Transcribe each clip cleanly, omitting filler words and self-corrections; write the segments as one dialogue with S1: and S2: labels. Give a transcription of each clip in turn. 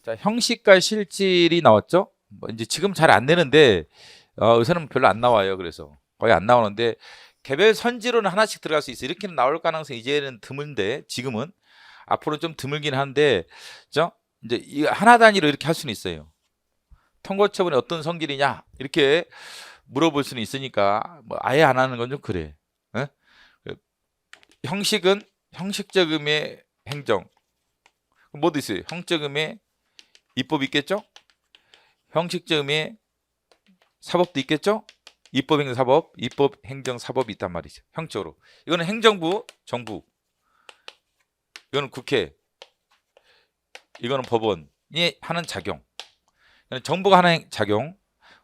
S1: 자, 형식과 실질이 나왔죠? 뭐 이제 지금 잘 안 내는데 요새는 별로 안 나와요. 그래서 거의 안 나오는데 개별 선지로는 하나씩 들어갈 수 있어요. 이렇게는 나올 가능성이 이제는 드문데 지금은 앞으로 좀 드물긴 한데 죠? 이제 이 하나 단위로 이렇게 할 수는 있어요. 통고 처분이 어떤 성질이냐 이렇게 물어볼 수는 있으니까 뭐 아예 안 하는 건 좀 그래. 어? 형식은 형식적 의미의 행정. 뭐도 있어요. 형적 의미의 입법이 있겠죠? 형식적 의미의 사법도 있겠죠? 입법, 행정, 사법, 입법, 행정, 사법이 있단 말이죠. 형적으로. 이거는 행정부, 정부. 이거는 국회. 이거는 법원이 하는 작용. 정부가 하는 작용,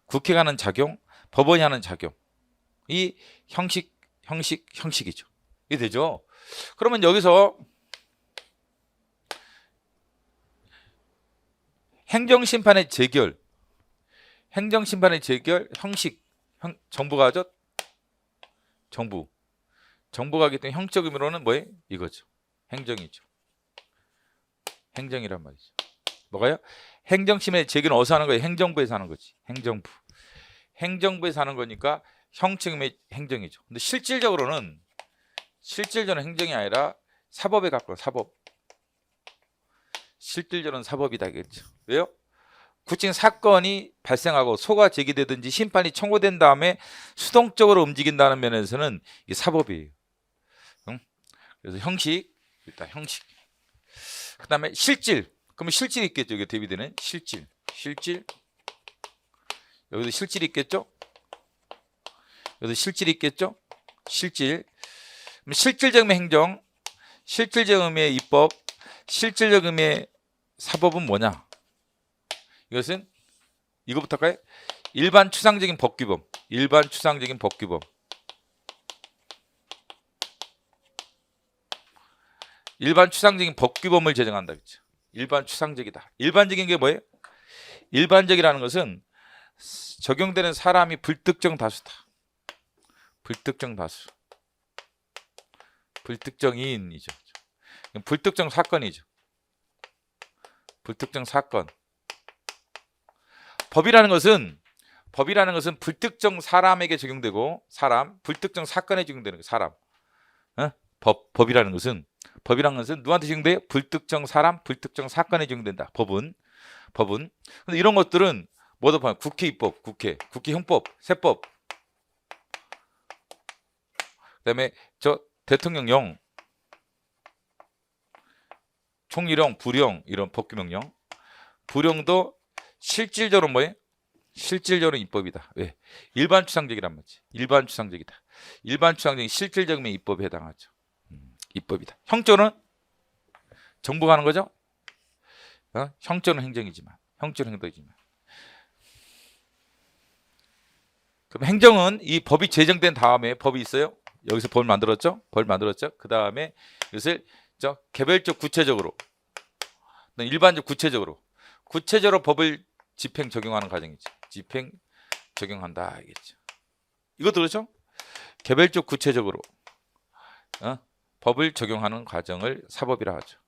S1: 국회가 하는 작용, 법원이 하는 작용. 이 형식이죠. 이게 되죠? 그러면 여기서 행정심판의 재결, 형식, 정부가 하죠? 정부가 하기 때문에 형적 의미로는 뭐예요? 이거죠. 행정이죠. 행정이란 말이죠. 뭐가요? 행정심의 재결은 어디서 하는 거예요? 행정부에서 하는 거지. 행정부에서 하는 거니까 형적 의미의 행정이죠. 근데 실질적으로는 행정이 아니라 사법에 가까워. 사법. 실질적으로는 사법이다겠죠. 왜요? 구체적인 사건이 발생하고 소가 제기되든지 심판이 청구된 다음에 수동적으로 움직인다는 면에서는 이게 사법이에요. 응? 그래서 형식, 일단 형식. 그 다음에 실질. 그러면 실질이 있겠죠. 이게 대비되는 실질. 여기도 실질이 있겠죠. 여기도 실질이 있겠죠. 실질. 그럼 실질적 의미의 행정, 실질적 의미의 입법, 실질적 의미의 사법은 뭐냐? 이것은 이거부터 할까요? 일반 추상적인 법규범. 일반 추상적인 법규범을 제정한다. 그렇죠? 일반 추상적이다. 일반적인 게 뭐예요? 일반적이라는 것은 적용되는 사람이 불특정 다수다. 불특정인이죠. 불특정 사건이죠. 불특정 사건. 법이라는 것은 불특정 사람에게 적용되고 불특정 사건에 적용되는 거예요. 사람. 법이라는 것은 누구한테 적용돼요? 불특정 사람, 불특정 사건에 적용된다. 법은. 근데 이런 것들은 뭐도 봐요. 국회 입법, 국회 형법, 세법. 그다음에 대통령령, 총리령, 부령 이런 법규명령. 부령도 실질적으로 뭐예요? 실질적으로 입법이다. 왜? 일반 추상적이란 말이지. 일반 추상적이다. 일반 추상적인 실질적인 입법에 해당하죠. 입법이다. 형적으로는 정부가 하는 거죠. 형적으로는 행정이지만. 그럼 행정은 이 법이 제정된 다음에 법이 있어요. 여기서 법을 만들었죠. 그 다음에 이것을 개별적 구체적으로, 일반적 구체적으로 법을 집행 적용하는 과정이죠. 집행 적용한다 알겠죠. 이것도 그렇죠. 개별적 구체적으로 법을 적용하는 과정을 사법이라 하죠.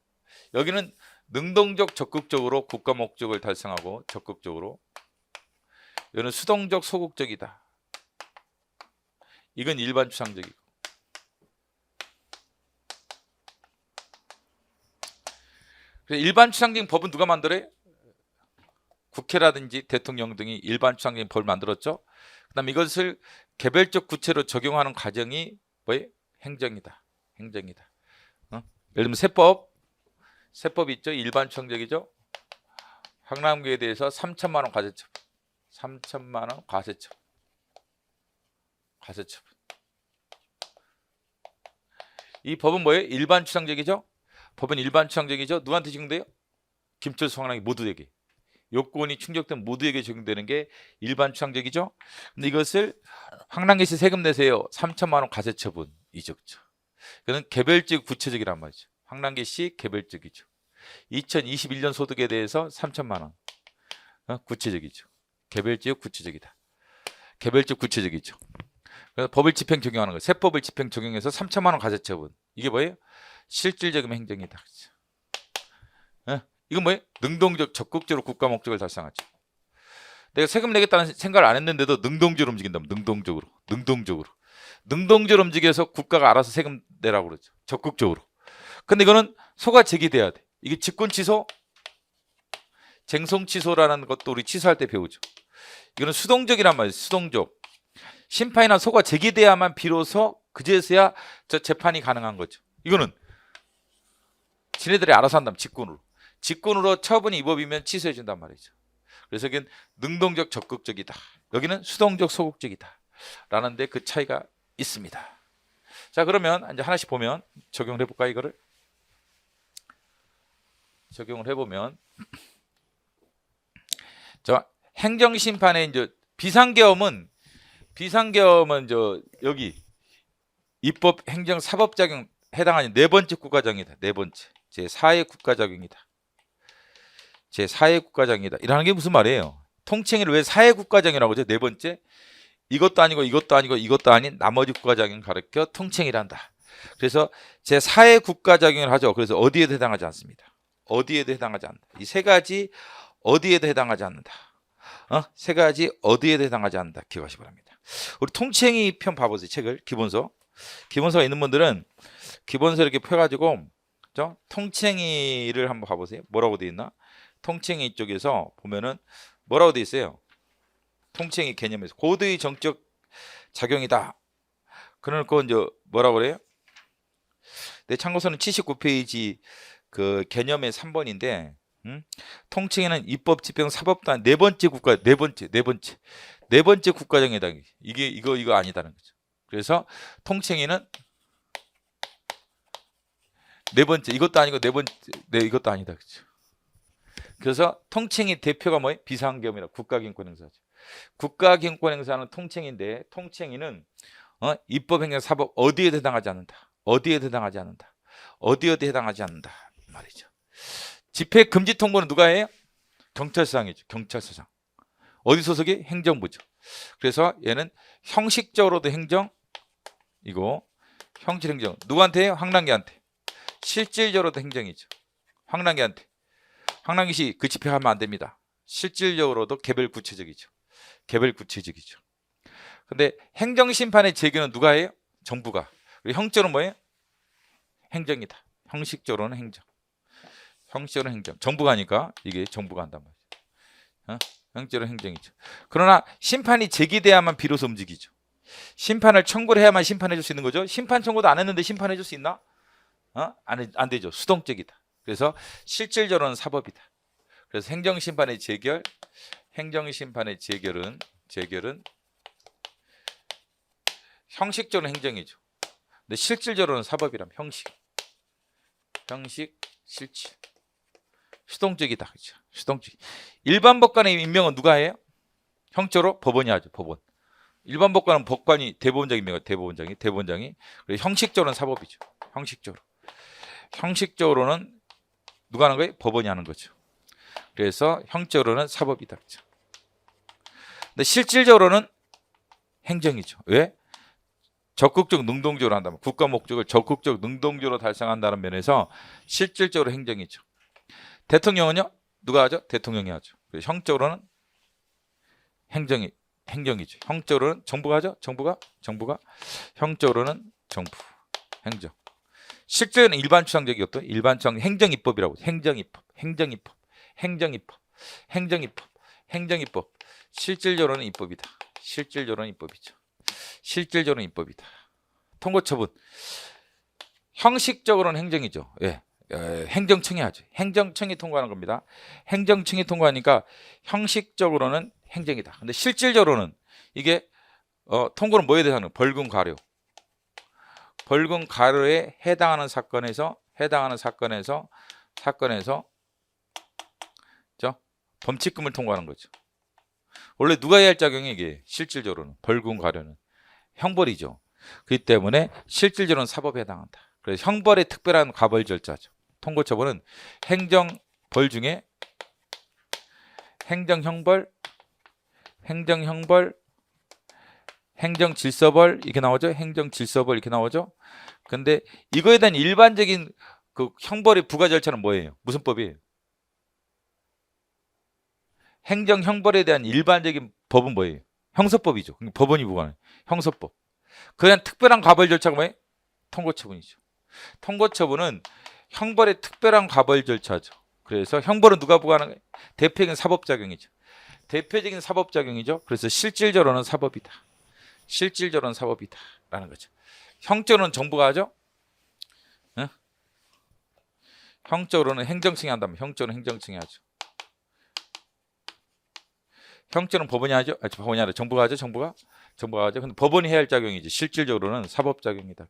S1: 여기는 능동적 적극적으로 국가 목적을 달성하고 적극적으로. 이거는 수동적 소극적이다. 이건 일반 추상적이고. 그래서 일반 추상적인 법은 누가 만들어요? 국회라든지 대통령 등이 일반 추상적인 법을 만들었죠. 그 다음에 이것을 개별적 구체로 적용하는 과정이 뭐예요? 행정이다. 예를 들면 세법 있죠. 일반 추상적이죠. 황남규에 대해서 3천만 원 과세처분. 3천만 원 과세처분. 이 법은 뭐예요? 일반 추상적이죠. 누구한테 적용돼요? 김철수, 황남규 모두에게. 요건이 충족된 모두에게 적용되는 게 일반 추상적이죠. 근데 이것을 황남기 씨 세금 내세요. 3천만 원 과세처분이죠. 그는 개별적 구체적이란 말이죠. 황남기 씨 개별적이죠. 2021년 소득에 대해서 3천만 원 구체적이죠. 개별적 구체적이다. 그래서 법을 집행 적용하는 거예요. 세법을 집행 적용해서 3천만 원 과세처분. 이게 뭐예요? 실질적인 행정이다. 이건 뭐예요? 능동적 적극적으로 국가 목적을 달성하죠. 내가 세금 내겠다는 생각을 안 했는데도 능동적으로 움직인다면 능동적으로 움직여서 국가가 알아서 세금 내라고 그러죠. 적극적으로. 근데 이거는 소가 제기돼야 돼. 이게 직권 취소, 쟁송 취소라는 것도 우리 취소할 때 배우죠. 이거는 수동적이란 말이에요. 수동적. 심판이나 소가 제기돼야만 비로소 그제서야 저 재판이 가능한 거죠. 이거는 지네들이 알아서 한다면 직권으로 처분이 이 법이면 취소해 준단 말이죠. 그래서 여기는 능동적 적극적이다. 여기는 수동적 소극적이다. 라는데 그 차이가 있습니다. 자, 그러면 이제 하나씩 보면 적용을 해볼까? 이거를 적용을 해보면 자, 행정심판의 이제 비상계엄은 저 여기 입법, 행정, 사법작용 해당하는 네 번째 국가정이다. 네 번째 제4의 국가작용이다. 제4의 국가정이다. 이라는 게 무슨 말이에요? 통칭을 왜 4의 국가정이라고 하죠? 네 번째 이것도 아니고 이것도 아니고 이것도 아닌 나머지 국가작용 가르쳐 통칭이란다. 그래서 제4의 국가작용을 하죠. 그래서 어디에도 해당하지 않습니다. 어디에도 해당하지 않는다. 이 세 가지 어디에도 해당하지 않는다. 세 가지 어디에도 해당하지 않는다. 기억하시기 바랍니다. 우리 통칭이 편 봐보세요. 책을 기본서가 있는 분들은 기본서 이렇게 펴가지고 통칭이를 한번 봐보세요. 뭐라고 되어 있나? 통칭이 쪽에서 보면은 뭐라고 되어 있어요? 통칭이 개념에서 고도의 정적 작용이다. 그러니까 이제 뭐라고 그래요? 내 참고서는 79페이지 그 개념의 3번인데 통칭에는 입법, 집행, 사법단 네 번째 국가정이다. 이거 아니다는 거죠. 그래서 통칭에는 네 번째 이것도 아니고 네 번째 이것도 아니다. 그렇죠. 그래서 통칭이 대표가 뭐예요? 비상계엄이라 국가기능권행사죠. 국가기능권행사는 통칭인데 통칭이는 입법, 행정, 사법 어디에도 해당하지 않는다. 어디에도 해당하지 않는다 말이죠. 집회 금지 통보는 누가 해요? 경찰서장이죠. 경찰서장. 어디 소속이? 행정부죠. 그래서 얘는 형식적으로도 행정, 이거 형질행정. 누구한테 해요? 황랑기한테. 실질적으로도 행정이죠. 황랑기한테. 황랑기시 그 집회하면 안 됩니다. 실질적으로도 개별 구체적이죠. 근데 행정심판의 제기는 누가 해요? 정부가. 그리고 형적으로는 뭐예요? 행정이다. 형식적으로는 행정. 정부가 하니까 이게 정부가 한단 말이죠. 형적으로는 행정이죠. 그러나 심판이 제기돼야만 비로소 움직이죠. 심판을 청구를 해야만 심판해 줄 수 있는 거죠. 심판 청구도 안 했는데 심판해 줄 수 있나? 안 되죠. 수동적이다. 그래서 실질적으로는 사법이다. 그래서 행정심판의 재결은 형식적으로는 행정이죠. 근데 실질적으로는 사법이라면 형식, 실질. 수동적이다. 그렇죠. 수동적. 일반 법관의 임명은 누가 해요? 형적으로 법원이 하죠. 법원. 일반 법관은 법관이 대법원장이 임명해요. 대법원장이. 그리고 형식적으로는 사법이죠. 형식적으로는 누가 하는 거예요? 법원이 하는 거죠. 그래서 형적으로는 사법이다. 그렇죠. 근데 실질적으로는 행정이죠. 왜? 적극적 능동적으로 한다면 국가 목적을 적극적 능동적으로 달성한다는 면에서 실질적으로 행정이죠. 대통령은요? 누가 하죠? 대통령이 하죠. 그래서 형적으로는 행정이죠. 형적으로는 정부가 하죠. 정부가 형적으로는 정부, 행정. 실제는 일반 추상적이었고 일반추상 행정입법이라고. 행정입법. 실질적으로는 입법이다. 실질적으로는 입법이다. 통고처분. 형식적으로는 행정이죠. 예. 행정청이 하죠. 행정청이 통과하는 겁니다. 행정청이 통과하니까 형식적으로는 행정이다. 근데 실질적으로는 이게 통고는 뭐에 대한 벌금 과료에 해당하는 사건에서 범칙금을 통과하는 거죠. 원래 누가 해야 할 작용이 이게 실질적으로는 벌금 과료는 형벌이죠. 그렇기 때문에 실질적으로는 사법에 해당한다. 그래서 형벌의 특별한 가벌 절차죠. 통고처분은 행정벌 중에 행정형벌, 행정질서벌 이렇게 나오죠. 행정질서벌 이렇게 나오죠. 근데 이거에 대한 일반적인 그 형벌의 부과 절차는 뭐예요? 무슨 법이에요? 행정 형벌에 대한 일반적인 법은 뭐예요? 형사법이죠. 법원이 부과하는 형사법. 그냥 특별한 가벌 절차가 뭐예요? 통고처분이죠. 통고처분은 형벌의 특별한 가벌 절차죠. 그래서 형벌은 누가 부과하는 거예요? 대표적인 사법작용이죠. 대표적인 사법작용이죠. 그래서 실질적으로는 사법이다. 실질적으로는 사법이다. 라는 거죠. 형적으로는 정부가 하죠. 응? 형적으로는 행정청이 한다면 형적으로는 행정청이 하죠. 형적으로는 법원이 하죠. 법원이 아니라 정부가 하죠. 정부가 하죠. 근데 법원이 해야 할 작용이지. 실질적으로는 사법작용이다.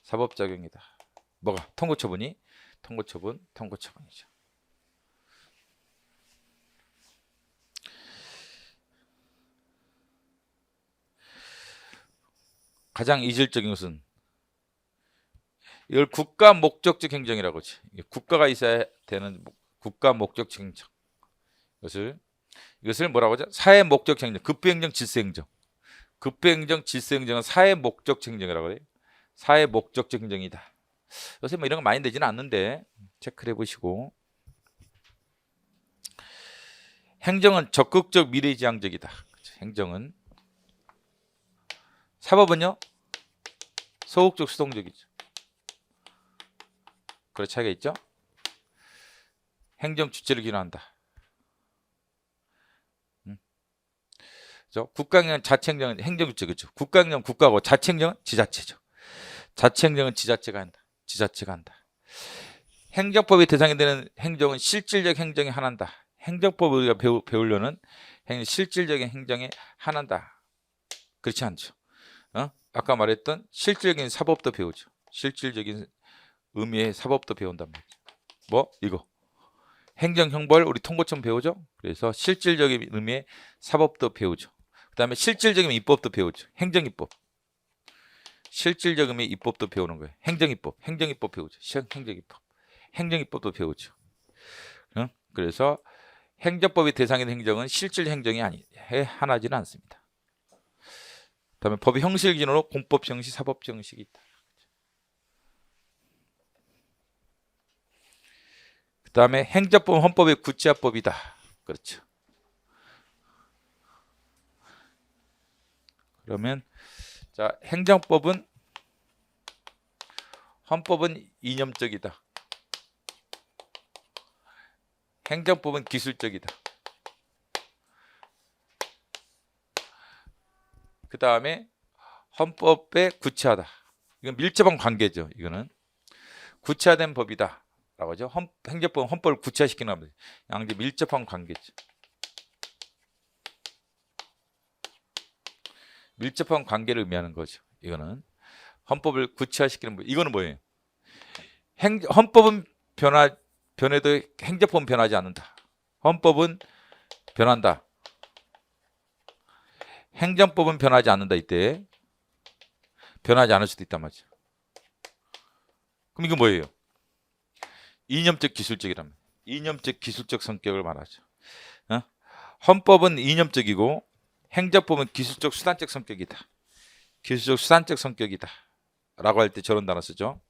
S1: 사법작용이다. 뭐가? 통고처분이죠. 가장 이질적인 것은 이걸 국가 목적적 행정이라고 하지. 국가가 있어야 되는 국가 목적적 행정. 이것을 뭐라고 하죠? 사회 목적 행정, 급부행정, 질서행정. 급부행정, 질서행정은 사회 목적 행정이라고 해요. 사회 목적적 행정이다. 요새 뭐 이런 거 많이 되지는 않는데 체크를 해보시고. 행정은 적극적 미래지향적이다. 그렇죠? 행정은. 사법은요? 소극적 수동적이죠. 그런 차이가 있죠. 행정 주체를 기능한다. 국가행정, 자치행정은 행정주체 그렇죠. 국가행정 국가고 자치행정은 지자체죠. 자치행정은 지자체가 한다. 행정법의 대상이 되는 행정은 실질적 행정에 한한다. 행정법을 우리가 배우려는 실질적인 행정에 한한다. 그렇지 않죠. 아까 말했던 실질적인 사법도 배우죠. 실질적인 의미의 사법도 배운단 말이죠. 뭐 이거 행정 형벌 우리 통고처분 배우죠. 그래서 실질적인 의미의 사법도 배우죠. 그 다음에 실질적인 입법도 배우죠. 행정입법. 실질적 의미의 입법도 배우는 거예요. 행정입법 배우죠. 행정입법도 배우죠. 그래서 행정법이 대상이 되는 행정은 실질 행정이 하나지는 않습니다. 그 다음에 법의 형식 기준으로 공법 정식, 사법 정식이 있다. 그 다음에 행정법은 헌법의 구체화법이다. 그렇죠. 그러면 자, 행정법은 헌법은 이념적이다. 행정법은 기술적이다. 그 다음에 헌법에 구체하다. 이건 밀접한 관계죠. 이거는 구체화된 법이다. 라고 하죠. 행정법은 헌법을 구체화시키는 겁니다. 양대 밀접한 관계죠. 밀접한 관계를 의미하는 거죠. 이거는 헌법을 구체화시키는 법. 이거는 뭐예요? 헌법은 변해도 행정법은 변하지 않는다. 헌법은 변한다. 행정법은 변하지 않는다. 이때 변하지 않을 수도 있단 말이죠. 그럼 이거 뭐예요? 이념적 기술적이라면 이념적 기술적 성격을 말하죠. 헌법은 이념적이고 행정법은 기술적 수단적 성격이다. 기술적 수단적 성격이다. 라고 할 때 저런 단어 쓰죠.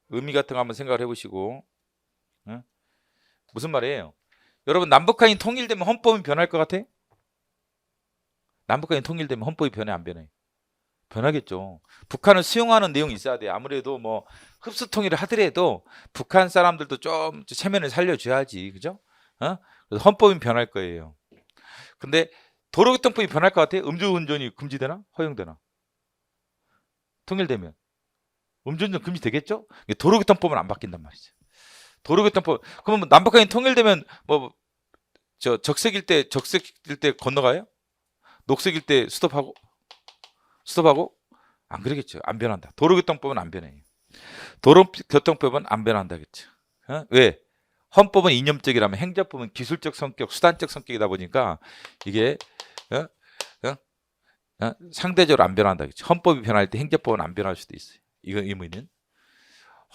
S1: 의미 같은 거 한번 생각을 해보시고. 무슨 말이에요? 여러분 남북한이 통일되면 헌법이 변할 것 같아? 남북한이 통일되면 헌법이 변해 안 변해? 변하겠죠. 북한을 수용하는 내용이 있어야 돼. 아무래도 뭐 흡수 통일을 하더라도 북한 사람들도 좀 체면을 살려줘야지, 그죠? 그래서 헌법이 변할 거예요. 근데 도로교통법이 변할 것 같아? 음주운전이 금지되나? 허용되나? 통일되면 음주운전 금지되겠죠? 도로교통법은 안 바뀐단 말이죠. 도로교통법 그러면 남북한이 통일되면 뭐 저 적색일 때 건너가요? 녹색일 때 스톱하고 안 그러겠죠. 안 변한다. 도로교통법은 안 변해요. 도로교통법은 안 변한다겠죠. 왜? 헌법은 이념적이라면 행정법은 기술적 성격, 수단적 성격이다 보니까 이게 상대적으로 안 변한다겠죠. 헌법이 변할 때 행정법은 안 변할 수도 있어요. 이건 의미는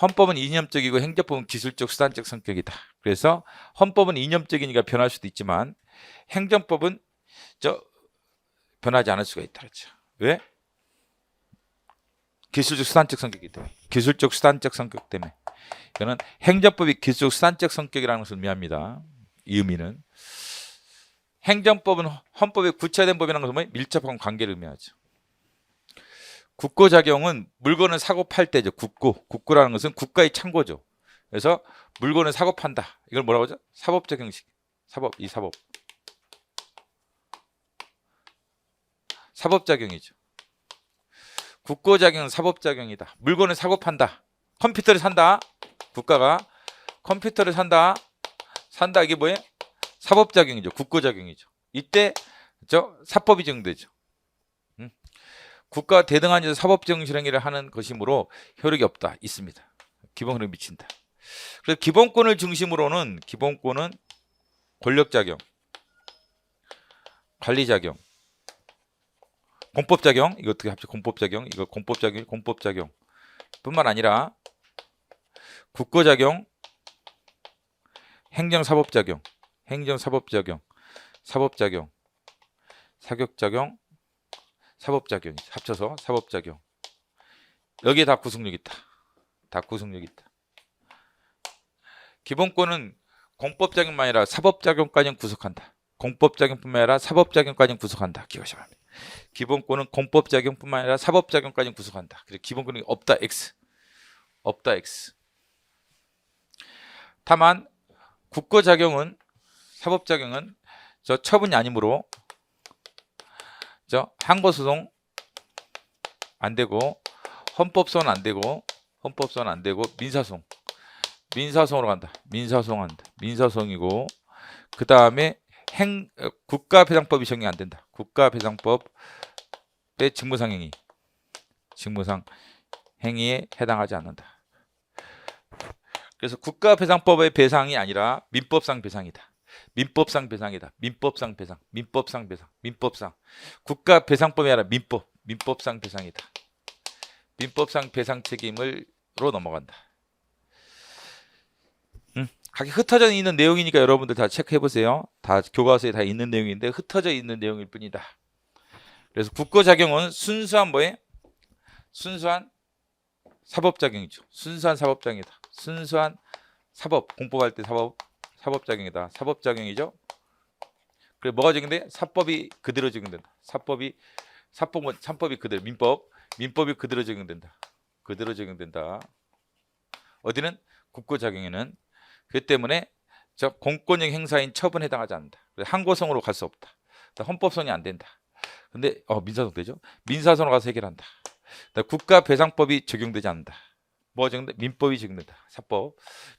S1: 헌법은 이념적이고 행정법은 기술적, 수단적 성격이다. 그래서 헌법은 이념적이니까 변할 수도 있지만 행정법은 변하지 않을 수가 있다. 그렇죠. 왜? 기술적 수단적 성격이기 때문에. 기술적 수단적 성격 때문에. 이거는 행정법이 기술적 수단적 성격이라는 것을 의미합니다. 이 의미는. 행정법은 헌법에 구체화된 법이라는 것은 뭐예요? 밀접한 관계를 의미하죠. 국고작용은 물건을 사고 팔 때죠. 국고라는 것은 국가의 창고죠. 그래서 물건을 사고 판다. 이걸 뭐라고 하죠? 사법적 형식. 사법작용이죠. 국고작용은 사법작용이다. 물건을 사고 판다. 컴퓨터를 산다. 국가가 컴퓨터를 산다. 이게 뭐예요? 사법작용이죠. 국고작용이죠. 이때 사법이 적용되죠. 국가가 대등한 사법적 실행위를 하는 것이므로 효력이 없다. 있습니다. 기본권을 미친다. 그래서 기본권을 중심으로는 기본권은 권력작용, 관리작용, 공법작용, 이거 어떻게 합쳐? 공법작용, 이거 공법작용 뿐만 아니라 국고작용, 행정사법작용, 사법작용, 사격작용, 사법작용이 합쳐서 사법작용. 여기에 다 구속력 있다. 기본권은 공법작용만 아니라 사법작용까지 구속한다. 공법작용뿐만 아니라 사법작용까지 구속한다. 기억하셔야 합니다. 기본권은 공법작용뿐만 아니라 사법작용까지 구속한다. 그래서 기본권이 없다. X. 다만 국고작용은 사법작용은 처분이 아니므로 항고소송 안 되고 헌법소원 안 되고 민사소송으로 간다. 민사소송이고 그 다음에 국가배상법이 적용이 안 된다. 국가배상법의 직무상 행위에 해당하지 않는다. 그래서 국가배상법의 배상이 아니라 민법상 배상이다. 민법상. 국가배상법이 아니라 민법상 배상이다. 민법상 배상 책임으로 넘어간다. 각기 흩어져 있는 내용이니까 여러분들 다 체크해 보세요. 다 교과서에 다 있는 내용인데 흩어져 있는 내용일 뿐이다. 그래서 국고작용은 순수한 사법작용이죠. 순수한 사법, 공법할 때 사법작용이다. 사법작용이죠. 그래 뭐가 적용돼? 사법이 그대로 적용된다. 사법이 그대로 민법이 그대로 적용된다. 어디는 국고작용에는 그 때문에 공권력 행사인 처분에 해당하지 않는다. 항고성으로 갈 수 없다. 헌법소원이 안 된다. 근데 민사소송 되죠? 민사소송으로 가서 해결한다. 국가배상법이 적용되지 않는다. 뭐가 적용돼? 민법이 적용된다.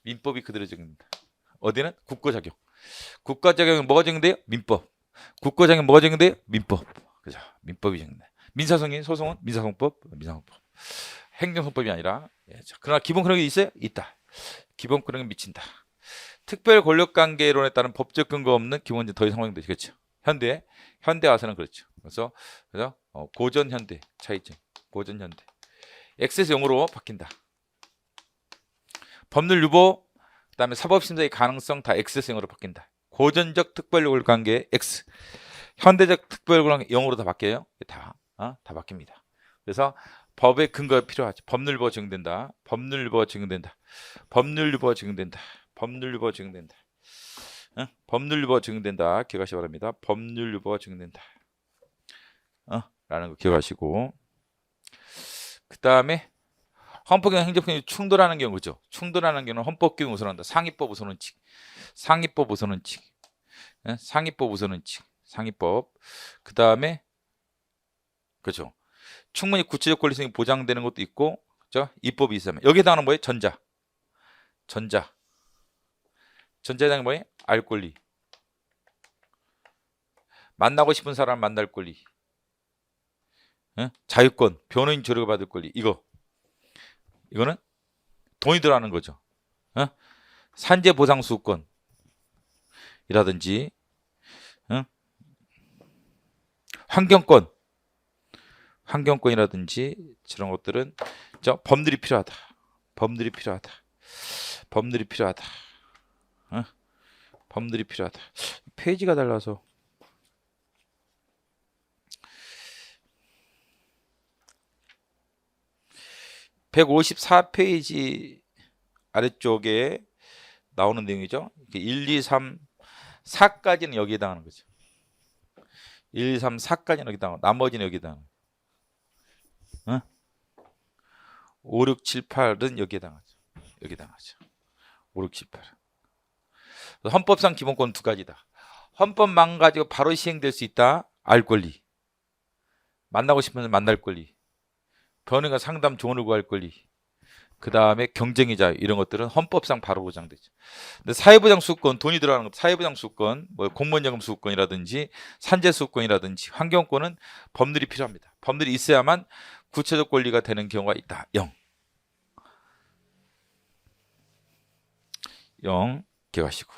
S1: 민법이 그대로 적용된다. 어디는 국고작용. 국가작용은 뭐가 적용돼요? 민법. 국고작용 뭐가 적용돼요? 민법. 그죠? 민법이 적용돼. 소송은 민사소송법. 행정소송법이 아니라. 그러나 기본 권력이 있어요? 있다. 기본 권력은 미친다. 특별 권력 관계론에 따른 법적 근거 없는 기본적 더 이상 활용되죠. 그렇죠? 현대 와서는 그렇죠. 그래서 고전 현대 차이점. 고전 현대. X에서 0으로 바뀐다. 법률 유보, 그다음에 사법 심사의 가능성 다 X에서 0으로 바뀐다. 고전적 특별 권력 관계 X. 현대적 특별 권력 관계 0으로 다 바뀌어요. 다 바뀝니다. 그래서 법의 근거가 필요하죠. 법률 유보가 적용된다. 법률 유보가 적용된다. 기억하시기 바랍니다. 법률 유보가 적용된다. 라는 거 기억하시고. 그 다음에 헌법과 행정법이 충돌하는 경우죠. 충돌하는 경우는 헌법규정 우선한다. 상위법 우선원칙. 그 다음에 그렇죠. 충분히 구체적 권리성이 보장되는 것도 있고, 그렇죠? 입법이 있으면 여기에 해당하는 뭐예요? 전자에 해당하는 뭐예요? 알 권리. 만나고 싶은 사람 만날 권리. 자유권, 변호인 조력을 받을 권리. 이거는 돈이 들어가는 거죠. 산재 보상 수권이라든지 환경권이라든지 저런 것들은 법률이 필요하다. 페이지가 달라서 154페이지 아래쪽에 나오는 내용이죠. 1, 2, 3, 4까지는 여기에 해당하는 거죠. 1, 2, 3, 4까지는 여기 해당하고 나머지는 여기에 해당하는 거죠. 5, 6, 7, 8은 여기에 해당하죠. 여기 해당하죠. 5, 6, 7, 8. 헌법상 기본권 두 가지다. 헌법만 가지고 바로 시행될 수 있다. 알 권리. 만나고 싶으면 만날 권리. 변호인과 상담 조언을 구할 권리. 그 다음에 경쟁의 자유 이런 것들은 헌법상 바로 보장되죠. 근데 사회보장 수급권 돈이 들어가는 것 사회보장 수급권 뭐 공무원연금 수급권이라든지 산재 수급권이라든지 환경권은 법률이 필요합니다. 법률이 있어야만 구체적 권리가 되는 경우가 있다. 0 기억하시고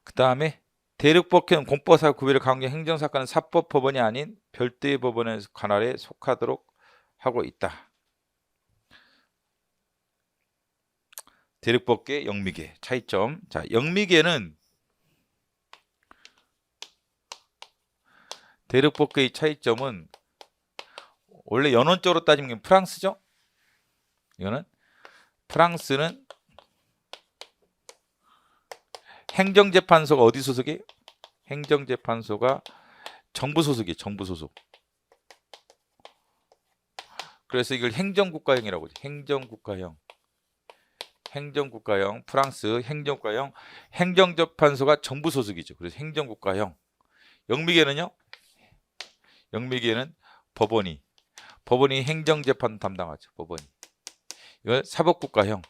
S1: 그 다음에 대륙법규는 공법사고 구별을 강경 행정사건은 사법법원이 아닌 별도의 법원의 관할에 속하도록 하고 있다. 대륙법계, 영미계 차이점. 자, 영미계는 대륙법계의 차이점은 원래 연원적으로 따지면 프랑스죠. 이거는 프랑스는 행정재판소가 어디 소속이에요? 행정재판소가 정부 소속이에요. 정부 소속. 그래서 이걸 행정국가형이라고 하죠. 행정국가형. 행정국가형. 프랑스 행정국가형. 행정재판소가 정부 소속이죠. 그래서 행정국가형. 영미계는요? 영미계는 법원이 행정재판 담당하죠. 법원이. 이걸 사법국가형.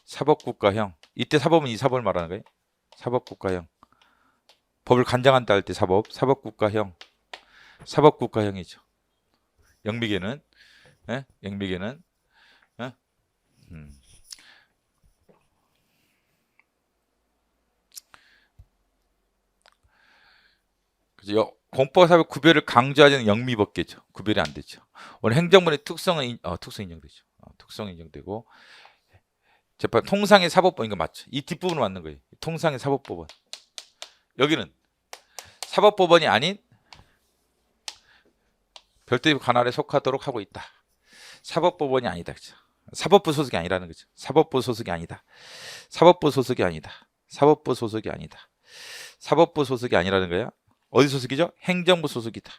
S1: 사법국가형. 이때 사법은 이 사법을 말하는 거예요. 사법국가형. 법을 간장한다 할 때 사법국가형. 사법국가형이죠. 영미계는 영미계는 그죠. 공법사법 구별을 강조하자는 영미법계죠. 구별이 안 되죠. 오늘 행정부의 특성은 특성 인정되죠. 특성 인정되고 재판 통상의 사법법 이거 맞죠. 이 뒷부분을 맞는 거예요. 통상의 사법법원. 여기는 사법법원이 아닌 별도의 관할에 속하도록 하고 있다. 사법법원이 아니다. 그죠? 사법부 소속이 아니라는 거죠. 사법부 소속이 아니다. 사법부 소속이 아니다. 사법부 소속이 아니다. 사법부 소속이 아니라는 거야. 어디 소속이죠? 행정부 소속이다.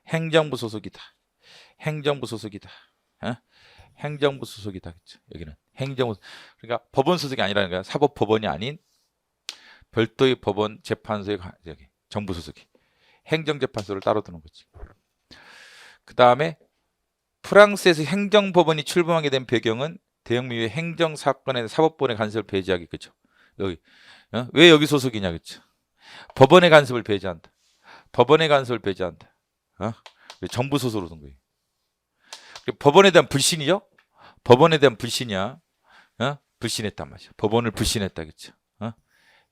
S1: 행정부 소속이다. 행정부 소속이다. 행정부 소속이다. 그렇죠? 여기는 행정부 그러니까 법원 소속이 아니라는 거야. 사법법원이 아닌 별도의 법원 재판소의 여기 정부 소속이 행정재판소를 따로 두는 거지. 그 다음에 프랑스에서 행정법원이 출범하게 된 배경은 대형미의 행정사건에 사법본의 간섭을 배제하기 그죠. 여기 왜 여기 소속이냐 그죠. 법원의 간섭을 배제한다. 법원의 간섭을 배제한다. 정부 소속으로 둔 거예요. 법원에 대한 불신이죠. 법원에 대한 불신이야. 불신했단 말이야. 법원을 불신했다 그죠.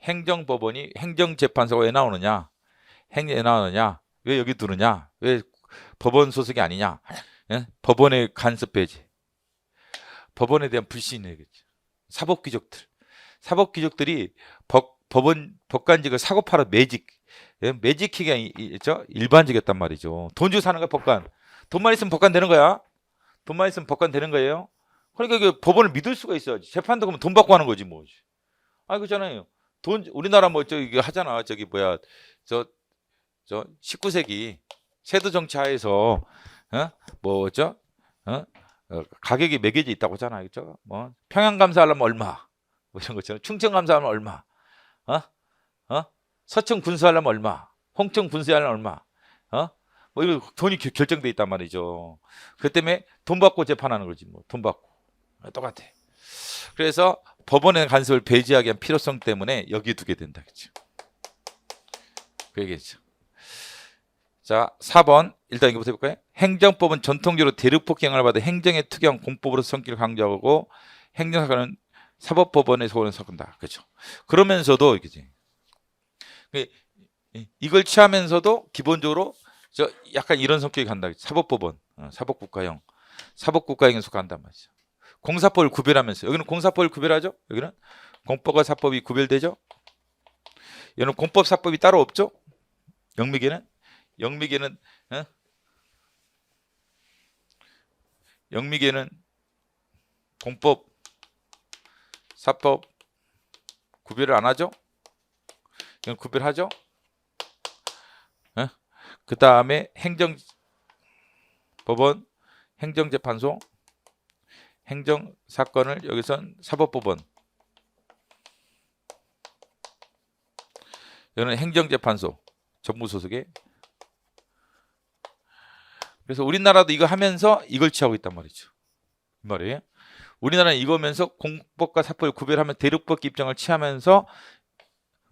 S1: 행정법원이 행정재판소가 왜 나오느냐? 왜 나오느냐? 왜 여기 두느냐? 왜 법원 소속이 아니냐? 법원의 간섭 배제. 법원에 대한 불신이겠죠. 사법귀족들이 법관직을 사고파로 매직키가 있죠? 일반적이었단 말이죠. 돈 주고 사는 거야 법관. 돈만 있으면 법관 되는 거야. 돈만 있으면 법관 되는 거예요. 그러니까 법원을 믿을 수가 있어야지. 재판도 그러면 돈 받고 하는 거지 뭐. 그렇잖아요. 우리나라 뭐 저기 하잖아. 저기 뭐야 저 19세기 세도 정치 하에서 뭐죠? 가격이 매겨져 있다고 하잖아. 그죠? 뭐 평양 감사하려면 얼마? 뭐 이런 것처럼 충청 감사하면 얼마? 서청 군수하려면 얼마? 홍청 군수하려면 얼마? 뭐 이거 돈이 결정돼 있단 말이죠. 그 때문에 돈 받고 재판하는 거지 뭐. 돈 받고 똑같아. 그래서 법원의 간섭을 배제하기 위한 필요성 때문에 여기 두게 된다. 그렇죠? 그 얘기죠. 자, 4번 일단 이거부터 해볼까요? 행정법은 전통적으로 대륙폭행을 받아 행정의 특이한 공법으로 성격을 강조하고 행정사건은 사법법원에 속하는 사건이다. 그렇죠? 그러면서도 이걸 취하면서도 기본적으로 약간 이런 성격이 간다. 사법법원, 사법국가형에 속한단 말이죠. 공사법을 구별하면서 여기는 공사법을 구별하죠. 여기는 공법과 사법이 구별되죠. 여기는 공법 사법이 따로 없죠. 영미계는 영미계는 공법, 사법 구별을 안 하죠? 이건 구별하죠? 그 다음에 행정법원, 행정재판소, 행정사건을 여기선 사법법원, 여기는 행정재판소, 정부소속에. 그래서 우리나라도 이거 하면서 이걸 취하고 있단 말이죠. 이 말이에요. 우리나라는 이거면서 공법과 사법을 구별하면 대륙법기 입장을 취하면서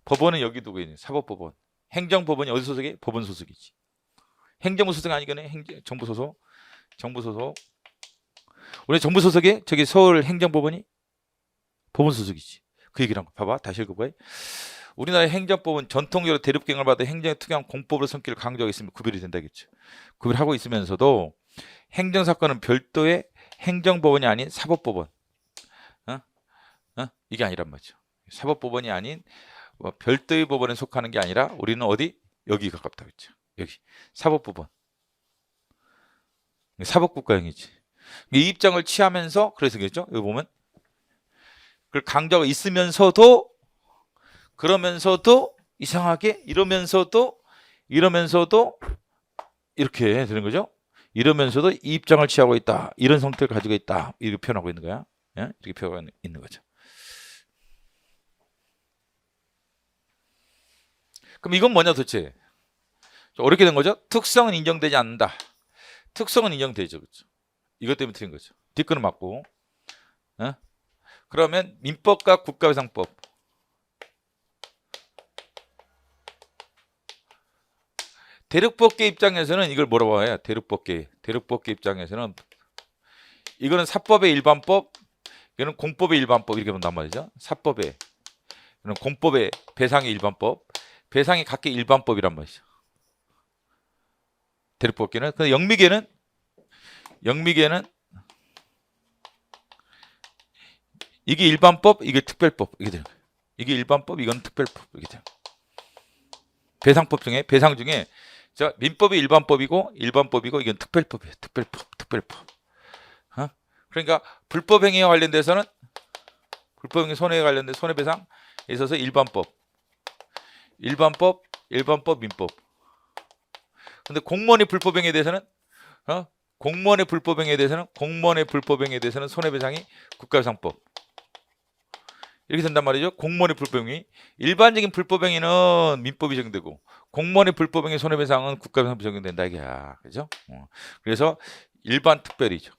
S1: 법원은 여기 두고 있는 사법법원. 행정법원이 어디 소속이? 법원 소속이지. 행정부 소속 아니거든. 정부 소속. 정부 소속. 우리 정부 소속에 저기 서울 행정법원이 법원 소속이지. 그 얘기를 한 거. 봐봐. 다시 읽어봐. 우리나라의 행정법은 전통적으로 대륙경을 받아 행정에 특이한 공법으로 성격을 강조하고 있으면 구별이 된다겠죠. 구별하고 있으면서도 행정사건은 별도의 행정법원이 아닌 사법법원. 이게 아니란 말이죠. 사법법원이 아닌 별도의 법원에 속하는 게 아니라 우리는 어디? 여기 가깝다고 했죠. 여기 사법법원. 사법국가형이지. 이 입장을 취하면서 그래서 그랬죠. 여기 보면 그걸 강조하고 있으면서도 그러면서도 이상하게 이러면서도 이렇게 되는 거죠. 이러면서도 이 입장을 취하고 있다. 이런 성격을 가지고 있다. 이렇게 표현하고 있는 거야. 예? 이렇게 표현하고 있는 거죠. 그럼 이건 뭐냐 도대체? 어렵게 된 거죠. 특성은 인정되지 않는다. 특성은 인정되죠. 그렇죠? 이것 때문에 틀린 거죠. 뒷글은 맞고. 그러면 민법과 국가배상법. 대륙법계 입장에서는 이걸 뭐라고 해요? 대륙법계 입장에서는 이거는 사법의 일반법, 이거는 공법의 일반법 이렇게 본단 말이죠. 사법의, 이거는 공법의 배상의 일반법, 배상이 각기 일반법이란 말이죠. 대륙법계는. 근데 영미계는 이게 일반법, 이게 특별법 이게 되는 거예요. 이게 일반법, 이건 특별법 이게 돼요. 배상 중에 자, 민법이 일반법이고 이건 특별법이에요. 특별법. 그러니까 불법행위와 관련돼서는 불법행위 손해에 관련된 손해배상에 있어서 일반법, 민법. 근데 공무원의 불법행위에 대해서는 공무원의 불법행위에 대해서는 손해배상이 국가배상법. 이렇게 된단 말이죠. 공무원의 불법행위. 일반적인 불법행위는 민법이 적용되고 공무원의 불법행위 손해배상은 국가배상법이 적용된다 이게야. 그죠? 그래서 일반 특별이죠.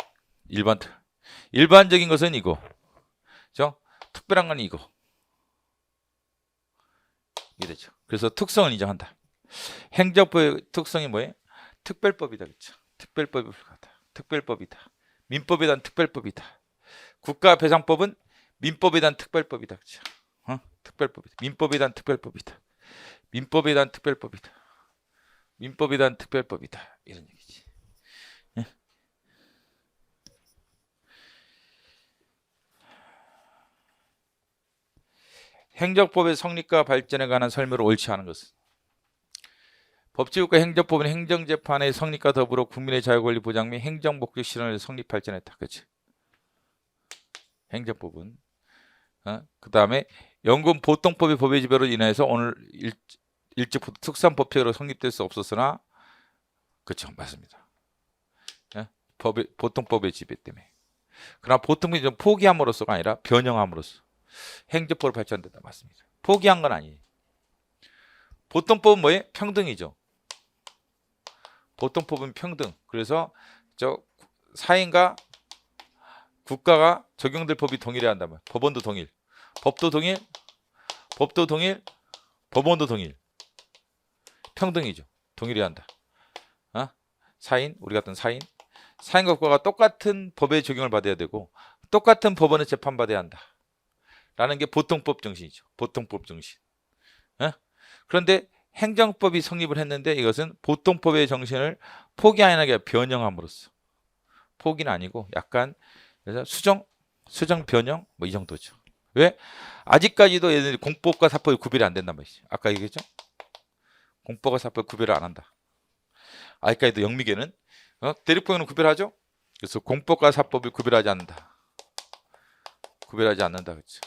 S1: 일반적인 것은 이거. 그죠? 특별한 건 이거. 이게 되죠. 그래서 특성을 인정한다. 행정법의 특성이 뭐예요? 특별법이다. 그렇죠? 특별법이 불가하다. 특별법이다. 민법에 대한 특별법이다. 국가배상법은 민법에 대한 특별법이다. 그렇죠? 특별법이다. 민법에 대한 특별법이다. 이런 얘기지. 예? 행정법의 성립과 발전에 관한 설명을 옳지 않은 것은 법제국가 행정법은 행정재판의 성립과 더불어 국민의 자유권리 보장 및 행정복지 실현을 성립 발전했다. 그렇지? 행정법은 그 다음에 연금 보통법의 법의 지배로 인해서 오늘 일찍부터 특산법칙으로 성립될 수 없었으나 그렇죠. 맞습니다. 보통법의 지배 때문에. 그러나 보통법이 좀 포기함으로써가 아니라 변형함으로써 행정법으로 발전된다. 맞습니다. 포기한 건 아니에요. 보통법은 뭐예요? 평등이죠. 보통법은 평등. 그래서 사인과 국가가 적용될 법이 동일해야 한다면 법원도 동일, 법도 동일, 법원도 동일. 평등이죠. 동일해야 한다. 사인, 우리 같은 사인과 국가가 똑같은 법의 적용을 받아야 되고 똑같은 법원에 재판받아야 한다. 라는 게 보통법 정신이죠. 보통법 정신. 그런데 행정법이 성립을 했는데 이것은 보통법의 정신을 포기하는 게 변형함으로써. 포기는 아니고 약간 그래서 수정 변형 뭐 이 정도죠. 왜? 아직까지도 얘네들이 공법과 사법이 구별이 안 된단 말이죠. 아까 얘기했죠? 공법과 사법 구별을 안 한다. 아직까지도 영미계는 대륙법에는 구별하죠? 그래서 공법과 사법을 구별하지 않는다. 구별하지 않는다. 그렇죠.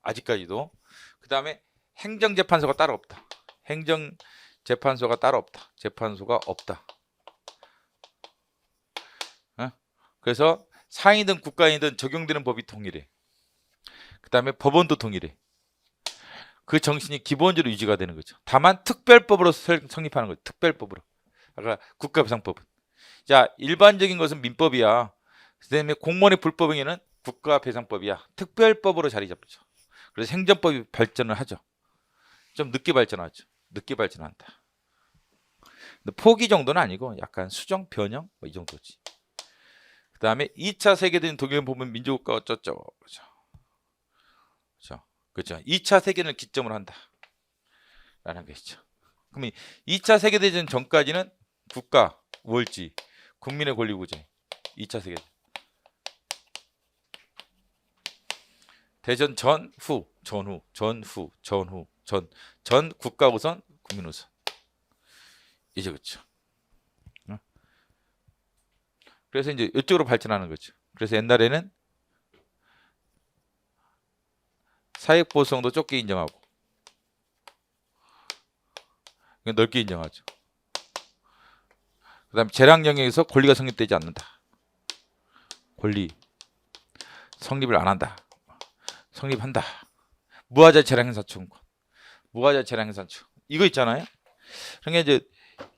S1: 아직까지도. 그 다음에 행정재판소가 따로 없다. 행정재판소가 따로 없다. 재판소가 없다. 그래서 상위든 국가이든 적용되는 법이 동일해. 그 다음에 법원도 동일해. 그 정신이 기본적으로 유지가 되는 거죠. 다만 특별법으로 성립하는 거죠. 특별법으로. 아까 국가배상법은. 자, 일반적인 것은 민법이야. 그다음에 공무원의 불법행위는 국가배상법이야. 특별법으로 자리 잡죠. 그래서 행정법이 발전을 하죠. 좀 늦게 발전하죠. 늦게 발전한다. 근데 포기 정도는 아니고 약간 수정, 변형 뭐 이 정도지. 그 다음에 2차 세계대전 독일 보면 민주국가 어쩌죠. 그렇죠. 2차 세계대전을 기점으로 한다. 라는 것이죠. 그럼 2차 세계대전 전까지는 국가, 우월지, 국민의 권리구제. 2차 세계대전. 대전 전후, 전 국가 우선, 국민 우선. 이제 그렇죠. 그래서 이제 이쪽으로 발전하는 거죠. 그래서 옛날에는 사역 보수성도 좁게 인정하고 넓게 인정하죠. 그 다음에 재량 영역에서 권리가 성립되지 않는다. 권리 성립을 안 한다. 성립한다. 무하자 재량 행사청구, 무하자 재량 행사청 이거 있잖아요. 그러니까 이제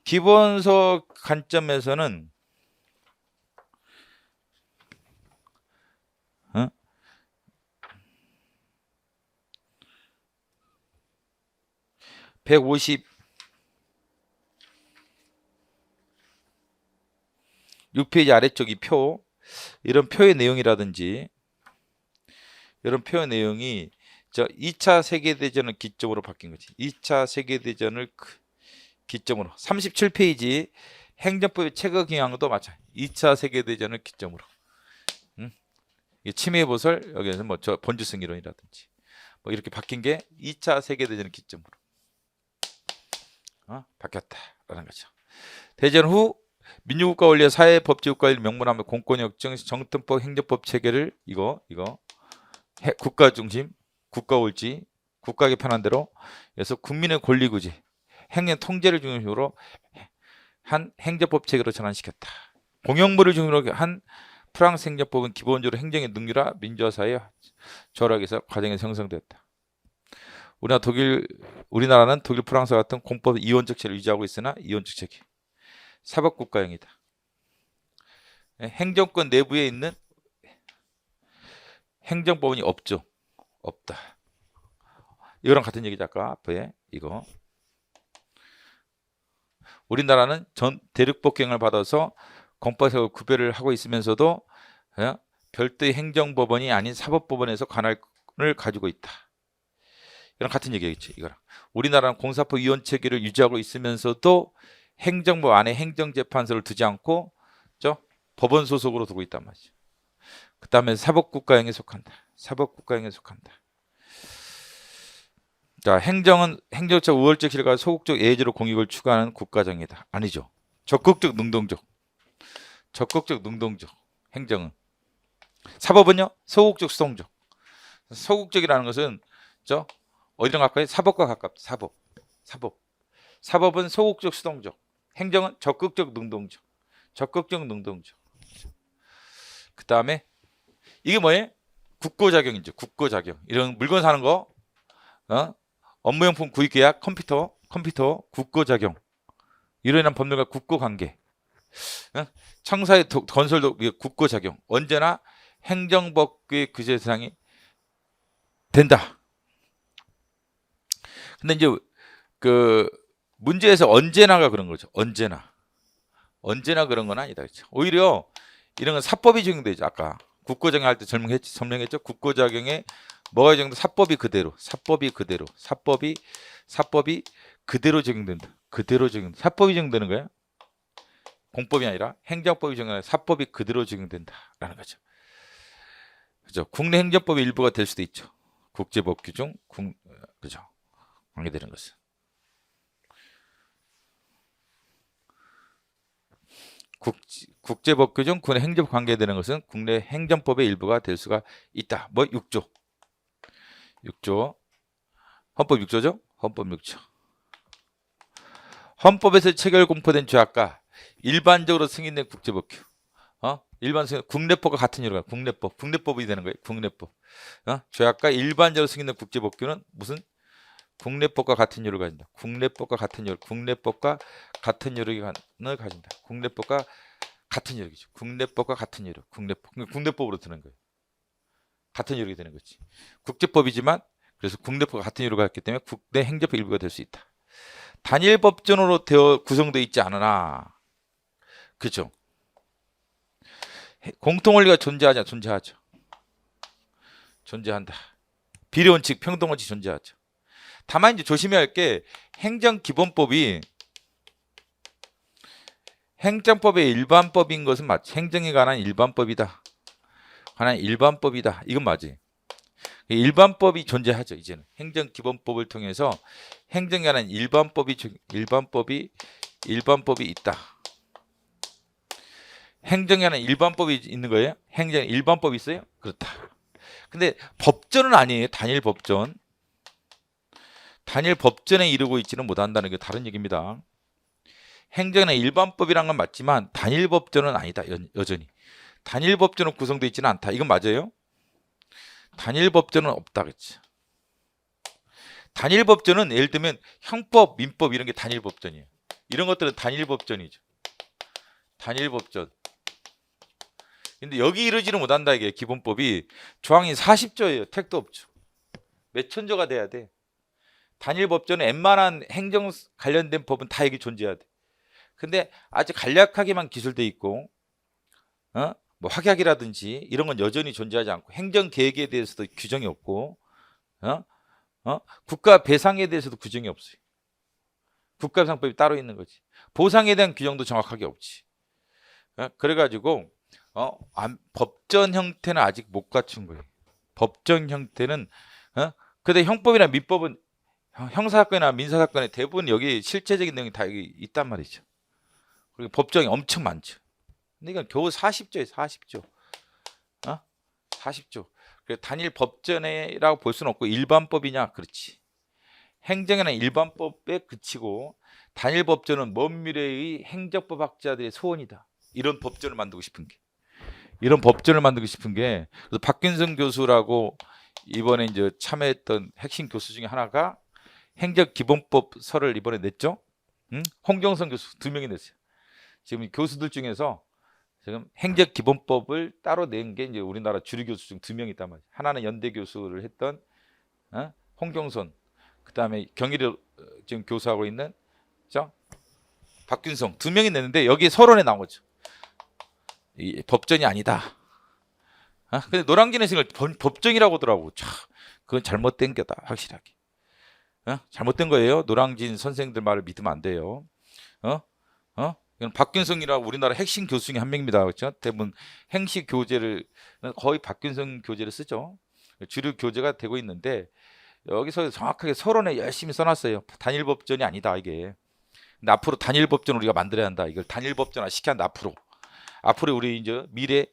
S1: 기본서 관점에서는 156페이지 아래쪽 이 표, 이런 표의 내용이라든지 이런 표의 내용이 저 2차 세계대전을 기점으로 바뀐 거지. 2차 세계대전을 기점으로 37페이지 행정법의 체거 경향도 마찬 2차 세계대전을 기점으로 침해보설 여기에서 뭐 저 본질성 이론이라든지 뭐 이렇게 바뀐 게 2차 세계대전을 기점으로 바뀌었다라는 거죠. 대전 후 민주국가 원리의 사회 법제국가를 명문하며 공권력정 정통법 행정법 체계를 이거 국가 중심, 국가 옳지, 국가 개편한 대로 그래서 국민의 권리 구제, 행정 통제를 중심으로 한 행정법 체계로 전환시켰다. 공영부를 중심으로 한 프랑스 행정법은 기본적으로 행정의 능률화, 민주화 사회의 절약에서 과정이 형성되었다. 우리나라는 독일, 프랑스 같은 공법 이원적 체를 유지하고 있으나 이원적 체계, 사법국가형이다. 행정권 내부에 있는 행정법원이 없죠. 없다. 이거랑 같은 얘기죠. 아까 앞에 이거. 우리나라는 전 대륙법경을 받아서 공법에서 구별을 하고 있으면서도 별도의 행정법원이 아닌 사법법원에서 관할을 가지고 있다. 이런 같은 얘기겠지. 이거랑 우리나라는 공사법 위원 체계를 유지하고 있으면서도 행정부 안에 행정재판소를 두지 않고 법원 소속으로 두고 있단 말이죠. 그 다음에 사법국가형에 속한다. 사법국가형에 속한다. 자, 행정은 행정적 우월적 실과 소극적 예외적으로 공익을 추구하는 국가정이다. 아니죠. 적극적 능동적 행정은. 사법은요 소극적 수동적. 소극적이라는 것은 어디랑 가까이 사법과 가깝다. 사법은 소극적 수동적, 행정은 적극적 능동적. 그 다음에 이게 뭐예요? 국고작용이죠. 국고작용. 이런 물건 사는 거, 업무용품 구입계약, 컴퓨터 국고작용. 이로 인한 법률과 국고관계. 청사의 건설도 국고작용. 언제나 행정법의 규제 대상이 된다. 근데 이제 그 문제에서 언제나가 그런 거죠. 언제나 그런 건 아니다. 그렇죠? 오히려 이런 건 사법이 적용되죠. 아까 국고작용 할 때 설명했죠. 국고작용에 뭐가 적용돼? 사법이 그대로 적용된다. 사법이 적용되는 거야. 공법이 아니라 행정법이 적용하는 사법이 그대로 적용된다라는 거죠. 그죠? 국내 행정법의 일부가 될 수도 있죠. 국제법 규정, 그죠? 관계되는 것은. 국제법규 중 국내 행정법 관계되는 것은 국내 행정법의 일부가 될 수가 있다. 뭐 6조. 6조. 헌법 6조죠? 헌법 6조. 헌법에서 체결 공포된 조약과 일반적으로 승인된 국제법규. 국내법과 같은 이유가 국내법이 되는 거예요. 국내법. 조약과 일반적으로 승인된 국제법규는 무슨 국내법과 같은 이유를 가진다. 국내법과 같은 이유, 국내법과 같은 이유를 가진다. 국내법과 같은 이유죠. 국내법과 같은 이유, 국내법으로 드는 거예요. 같은 이유가 되는 거지. 국제법이지만 그래서 국내법과 같은 이유를 갖기 때문에 국내 행정법 일부가 될 수 있다. 단일 법전으로 구성되어 있지 않으나, 그죠? 공통 원리가 존재하냐? 존재하죠. 존재한다. 비례 원칙, 평등 원칙 존재하죠. 다만 이제 조심해야 할 게 행정기본법이 행정법의 일반법인 것은 맞지. 행정에 관한 일반법이다. 이건 맞지. 일반법이 존재하죠. 이제는 행정기본법을 통해서 행정에 관한 일반법이 있다. 행정에 관한 일반법이 있는 거예요? 행정에 일반법이 있어요? 그렇다. 근데 법전은 아니에요. 단일 법전. 단일 법전에 이르고 있지는 못한다는 게 다른 얘기입니다. 행정의 일반법이란 건 맞지만 단일 법전은 아니다. 여전히. 단일 법전은 구성되어 있지는 않다. 이건 맞아요? 단일 법전은 없다. 그렇지. 단일 법전은 예를 들면 형법, 민법 이런 게 단일 법전이에요. 이런 것들은 단일 법전이죠. 단일 법전. 근데 여기 이르지는 못한다. 이게 기본법이 조항이 40조예요. 택도 없죠. 몇 천조가 돼야 돼. 단일 법전은 웬만한 행정 관련된 법은 다 여기 존재해야 돼. 근데 아주 간략하게만 기술돼 있고, 뭐 확약이라든지 이런 건 여전히 존재하지 않고, 행정 계획에 대해서도 규정이 없고, 국가 배상에 대해서도 규정이 없어요. 국가배상법이 따로 있는 거지. 보상에 대한 규정도 정확하게 없지. 그래가지고 법전 형태는 아직 못 갖춘 거예요. 법전 형태는 근데 형법이나 민법은 형사사건이나 민사사건에 대부분 여기 실제적인 내용이 다 여기 있단 말이죠. 그리고 법정이 엄청 많죠. 근데 이건 겨우 40조예요. 40조. 40조. 그래서 단일 법전이라고 볼 수는 없고 일반법이냐? 그렇지. 행정에는 일반법에 그치고 단일 법전은 먼 미래의 행정법 학자들의 소원이다. 이런 법전을 만들고 싶은 게. 그래서 박균성 교수라고 이번에 이제 참여했던 핵심 교수 중에 하나가 행정기본법서를 이번에 냈죠. 홍경선 교수 2명이 냈어요. 지금 교수들 중에서 지금 행정기본법을 따로 낸 게 이제 우리나라 주류 교수 중 2명이 있단 말이에요. 하나는 연대 교수를 했던 홍경선, 그 다음에 경희대 지금 교수하고 있는 박균성 2명이 냈는데 여기에 서론에 나오죠. 이 법전이 아니다. 근데 노량진 회생을 법정이라고 하더라고. 참, 그건 잘못된 게다. 확실하게. 잘못된 거예요. 노량진 선생들 말을 믿으면 안 돼요. 이건 박균성이라고 우리나라 핵심 교수 중에 한 명입니다. 그렇죠? 대부분 행시 교재를 거의 박균성 교재를 쓰죠. 주류 교재가 되고 있는데 여기서 정확하게 서론에 열심히 써놨어요. 단일 법전이 아니다 이게. 근데 앞으로 단일 법전 우리가 만들어야 한다. 이걸 단일 법전화 시켜야 한다. 앞으로 우리 이제 미래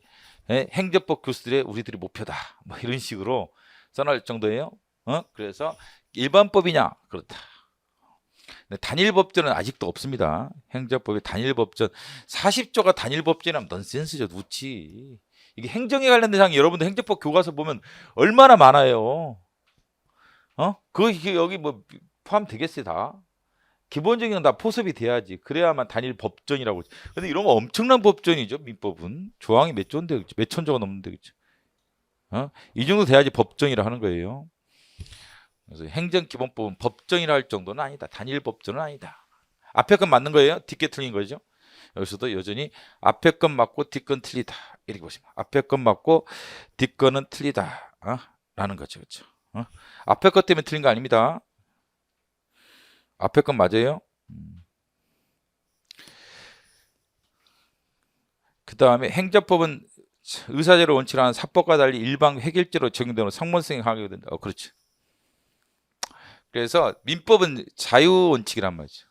S1: 행정법 교수들의 우리들의 목표다. 뭐 이런 식으로 써놓을 정도예요. 그래서 일반법이냐? 그렇다. 근데 단일 법전은 아직도 없습니다. 행정법의 단일 법전 40조가 단일 법전이라면 넌센스죠. 누치. 이게 행정에 관련된 사항이 여러분들 행정법 교과서 보면 얼마나 많아요. 여기 뭐 포함되겠어요 다. 기본적인 건 다 포섭이 돼야지. 그래야만 단일 법전이라고. 근데 이런 거 엄청난 법전이죠. 민법은 조항이 몇 조인데, 몇 천조가 넘는데, 그렇죠? 이 정도 돼야지 법전이라 하는 거예요. 그래서 행정기본법은 법전이라 할 정도는 아니다. 단일 법전은 아니다. 앞에 건 맞는 거예요. 뒷게 틀린 거죠. 여기서도 여전히 앞에 건 맞고 뒷건 틀리다. 이렇게 보시면 앞에 건 맞고 뒷건은 틀리다. 라는 거죠. 그렇죠? 앞에 것 때문에 틀린 거 아닙니다. 앞에 건 맞아요. 그 다음에 행정법은 의사제를 원칙으로 하는 사법과 달리 일반 획일제로 적용되는 성문성이 강하게 된다. 그렇죠. 그래서 민법은 자유 원칙이란 말이죠.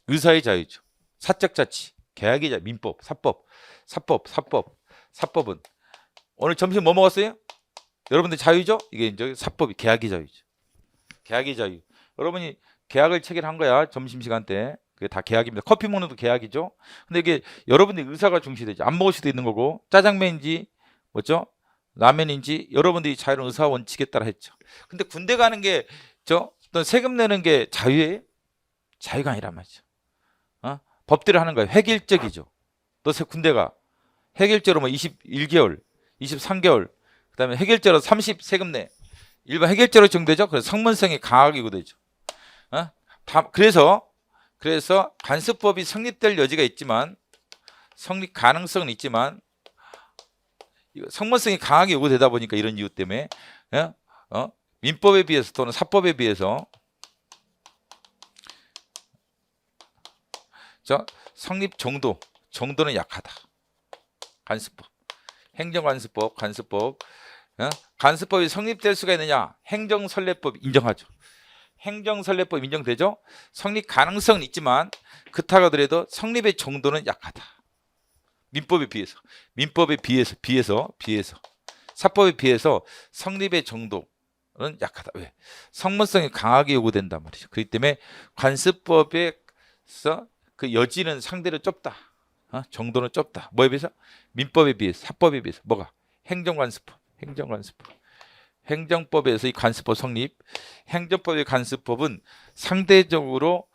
S1: 의사의 자유죠. 사적 자치. 계약이자 민법, 사법은 오늘 점심 뭐 먹었어요? 여러분들 자유죠? 이게 이제 사법이 계약이 자유죠. 계약이 자유. 여러분이 계약을 체결한 거야. 점심시간 때. 그게 다 계약입니다. 커피 먹는 것도 계약이죠. 근데 이게 여러분들 의사가 중시되죠. 안 먹을 수도 있는 거고 짜장면인지 뭐죠? 라면인지 여러분들이 자유로운 의사 원칙에 따라 했죠. 근데 군대 가는 게 어떤 세금 내는 게 자유예요? 자유가 아니란 말이죠. 법대로 하는 거예요. 획일적이죠. 너 군대가 획일적으로 뭐 21개월, 23개월, 그다음에 획일적으로 30 세금 내. 일반 획일적으로 정되죠. 그래서 성문성이 강하게 요구되죠. 그래서 관습법이 성립될 여지가 있지만 성립 가능성은 있지만 성문성이 강하게 요구되다 보니까 이런 이유 때문에 민법에 비해서 또는 사법에 비해서 성립 정도는 약하다. 관습법, 행정관습법, 관습법이 성립될 수가 있느냐? 행정선례법 인정하죠. 행정선례법 인정되죠? 성립 가능성은 있지만 그렇다고 하더라도 성립의 정도는 약하다. 민법에 비해서 사법에 비해서 성립의 정도는 약하다. 왜? 성문성이 강하게 요구된단 말이죠. 그렇기 때문에 관습법에서 그 여지는 상대로 좁다. 정도는 좁다. 뭐에 비해서? 민법에 비해서, 사법에 비해서. 뭐가? 행정관습법. 행정법에서 이 관습법 성립. 행정법의 관습법은 상대적으로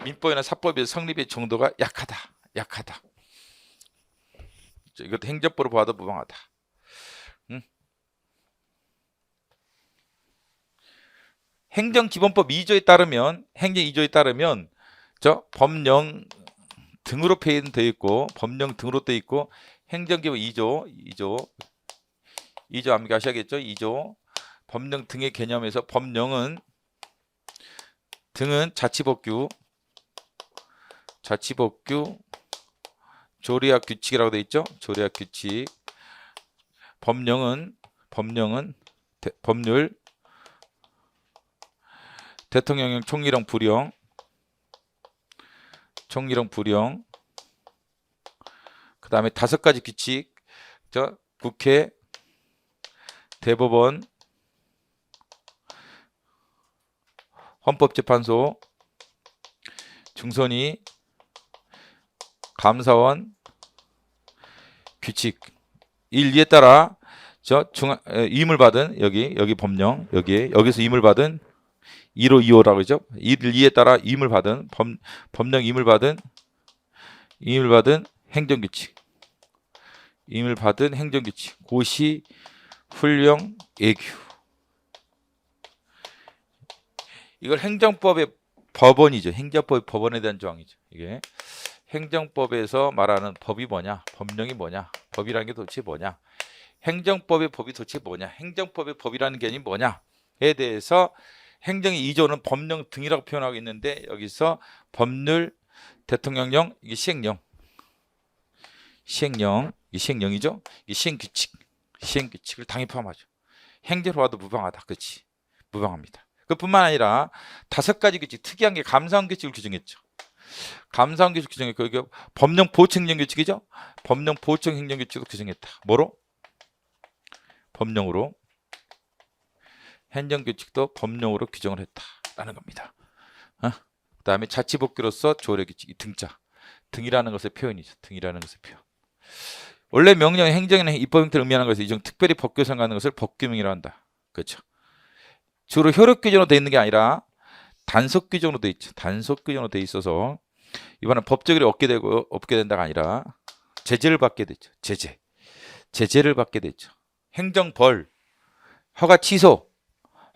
S1: 민법이나 사법의 성립의 정도가 약하다. 이것도 행정법으로 봐도 무방하다. 행정기본법 2조에 따르면 법령 등으로 표현되어 있고 행정기본 2조 암기하셔야겠죠. 2조 법령 등의 개념에서 법령은 등은 자치법규 조례와 규칙이라고 되어 있죠. 조례와 규칙. 법령은 법률, 대통령령, 총리령, 부령. 그 다음에 5가지 규칙. 국회, 대법원, 헌법재판소, 중선위, 감사원, 규칙 1, 2에 따라 임을 받은 여기 법령 여기서 임을 받은 1호 2호라고 그러죠. 1, 2에 따라 임을 받은 법령 임을 받은 행정규칙 고시, 훈령, 예규. 이걸 행정법의 법원이죠. 행정법의 법원에 대한 조항이죠. 이게 행정법에서 말하는 법이 뭐냐, 법령이 뭐냐, 법이라는 게 도대체 뭐냐, 행정법의 법이 도대체 뭐냐, 행정법의 법이라는 개념이 뭐냐에 대해서 행정의 2조는 법령 등이라고 표현하고 있는데 여기서 법률, 대통령령, 이게 시행령, 이게 시행령이죠. 이게 시행규칙을 당연히 포함하죠. 행정으로 봐도 무방하다. 그렇지, 무방합니다. 그뿐만 아니라 5가지 규칙, 특이한 게 감사원 규칙을 규정했죠. 감사원 규칙 규정했고 이게 법령 보충 행정 규칙이죠. 법령 보충 행정 규칙도 규정했다. 뭐로? 법령으로. 행정 규칙도 법령으로 규정을 했다라는 겁니다. 그 다음에 자치법규로서 조례 규칙, 이 등자, 등이라는 것의 표현이죠. 원래 명령, 행정이나 입법 형태를 의미하는 것을 이중 특별히 법규에 상관하는 것을 법규명이라고 한다. 그렇죠. 주로 효력 규정으로 되어 있는 게 아니라 단속 규정으로 되어 있죠. 단속 규정으로 되어 있어서 이번에 법적으로 얻게 된다가 아니라 제재를 받게 되죠. 제재를 받게 되죠. 행정벌, 허가 취소,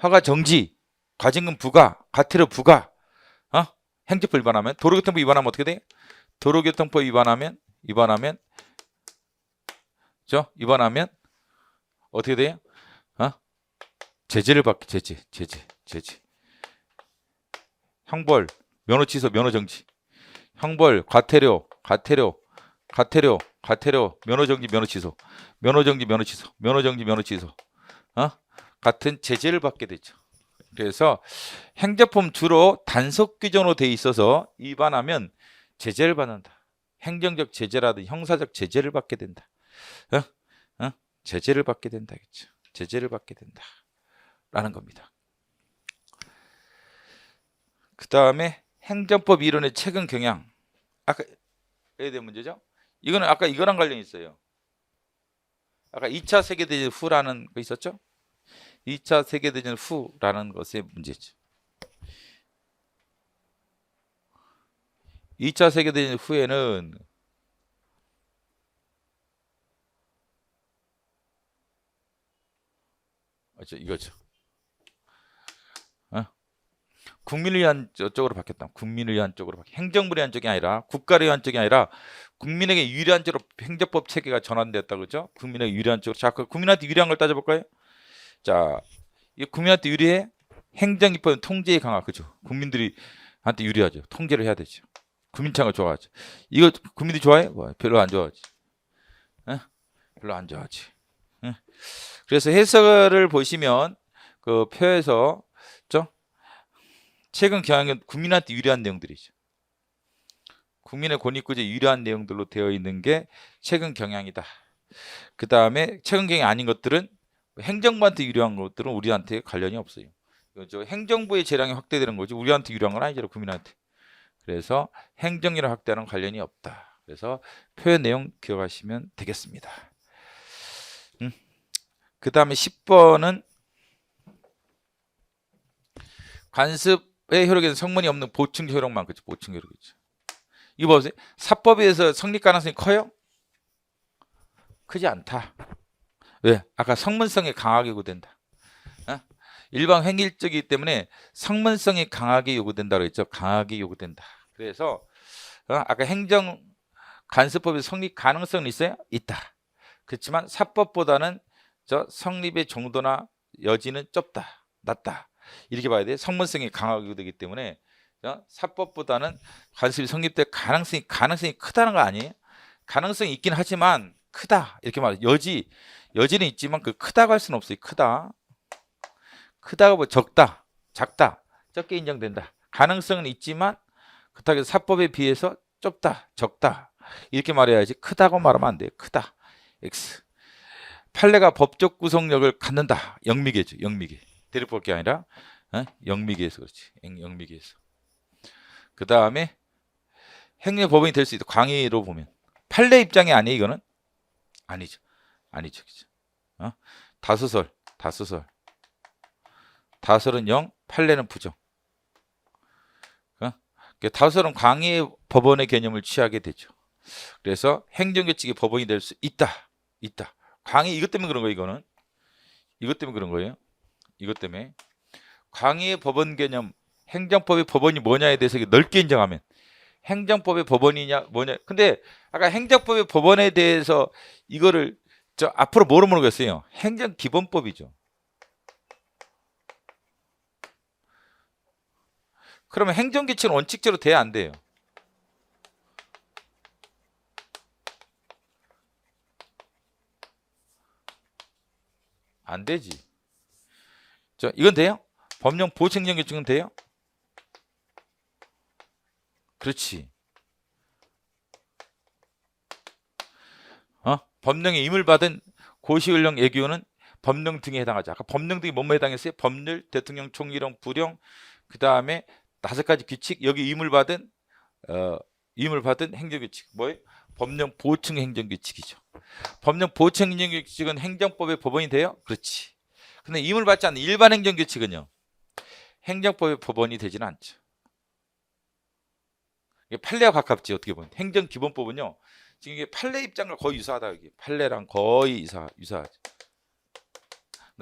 S1: 허가 정지, 과징금 부과, 과태료 부과. 행정법 위반하면, 도로교통법 위반하면 어떻게 돼요? 도로교통법 위반하면 어떻게 돼요? 제재를 받게, 제재. 형벌, 면허 취소, 면허 정지. 형벌, 과태료, 면허 정지, 면허 취소. 같은 제재를 받게 되죠. 그래서 행정법 주로 단속 규정으로 돼 있어서 위반하면 제재를 받는다. 행정적 제재라든 형사적 제재를 받게 된다. 제재를 받게 된다겠죠. 제재를 받게 된다라는 겁니다. 그 다음에 행정법 이론의 최근 경향. 아까 에 대한 문제죠. 이거는 아까 이거랑 관련이 있어요. 아까 2차 세계대전 후라는 거 있었죠? 2차 세계대전 후라는 것의 문제죠. 2차 세계대전 후에는 이거죠. 국민을 위한 쪽으로 바뀌었다. 국민을 위한 쪽으로 행정부를 위한 쪽이 아니라 국가를 위한 쪽이 아니라 국민에게 유리한 쪽으로 행정법 체계가 전환됐다. 그죠? 국민에게 유리한 쪽으로. 자, 그 국민한테 유리한 걸 따져볼까요? 자, 이 국민한테 유리해? 행정입법 통제의 강화. 그죠? 국민들이 한테 유리하죠. 통제를 해야 되죠. 국민창을 좋아하죠. 이거 국민들이 좋아해? 뭐, 별로 안 좋아하지. 별로 안 좋아하지. 그래서 해설을 보시면 그 표에서 최근 경향은 국민한테 유리한 내용들이죠. 국민의 권익구제 유리한 내용들로 되어 있는 게 최근 경향이다. 그 다음에 최근 경향이 아닌 것들은 행정부한테 유리한 것들은 우리한테 관련이 없어요. 행정부의 재량이 확대되는 거지 우리한테 유리한 건 아니죠. 국민한테. 그래서 행정이랑 확대하는 관련이 없다. 그래서 표현 내용 기억하시면 되겠습니다. 그 다음에 10번은 관습의 효력에는 성문이 없는 보충 효력만. 그죠? 보충 효력이죠. 이거 보세요. 사법에 의해서 성립 가능성이 커요? 크지 않다. 왜? 아까 성문성이 강하게 요구된다. 일반 횡일적이기 때문에 성문성이 강하게 요구된다고 했죠. 강하게 요구된다. 그래서 아까 행정 관습법의 성립 가능성은 있어요? 있다. 그렇지만 사법보다는 성립의 정도나 여지는 좁다. 낮다. 이렇게 봐야 돼. 성문성이 강하게 요구되기 때문에 사법보다는 관습이 성립될 가능성이 크다는 거 아니에요? 가능성이 있긴 하지만 크다 이렇게 말해. 여지는 있지만 그 크다고 할 수는 없어요. 크다가 뭐 적다, 작다, 적게 인정된다. 가능성은 있지만 그렇다고 해서 사법에 비해서 좁다, 적다 이렇게 말해야지. 크다고 말하면 안 돼요. 크다. X. 판례가 법적 구속력을 갖는다. 영미계죠. 영미계. 대립볼 게 아니라 영미계에서 그렇지. 영미계에서. 그 다음에 행정법원이 될 수 있다. 광의로 보면 판례 입장이 아니에요. 이거는 아니죠. 그죠? 다소설은 0, 판례는 부정. 다소설은 광의의 법원의 개념을 취하게 되죠. 그래서 행정규칙이 법원이 될 수 있다. 광의 이것 때문에 그런 거예요. 이것 때문에 그런 거예요. 이것 때문에 광의의 법원 개념, 행정법의 법원이 뭐냐에 대해서 넓게 인정하면 행정법의 법원이냐 뭐냐. 근데 아까 행정법의 법원에 대해서 이거를 앞으로 뭐로 모르겠어요. 행정기본법이죠. 그러면 행정규칙은 원칙적으로 돼야 안 돼요? 안 되지. 이건 돼요? 법령 보충행정규칙은 돼요? 그렇지. 법령에 임을 받은 고시의령 예규는 법령 등에 해당하죠. 아까 법령 등이 뭐뭐 해당했어요? 법률, 대통령, 총리령, 부령, 그 다음에 5가지 규칙. 여기 임을 받은 행정규칙 뭐예요? 법령 보충 행정규칙이죠. 법령 보충 행정규칙은 행정법의 법원이 돼요? 그렇지. 근데 임을 받지 않는 일반 행정규칙은요, 행정법의 법원이 되지는 않죠. 이게 판례와 가깝지. 어떻게 보면 행정기본법은요, 지금 이게 판례 입장과 거의 유사하다. 이게 판례랑 거의 유사하지.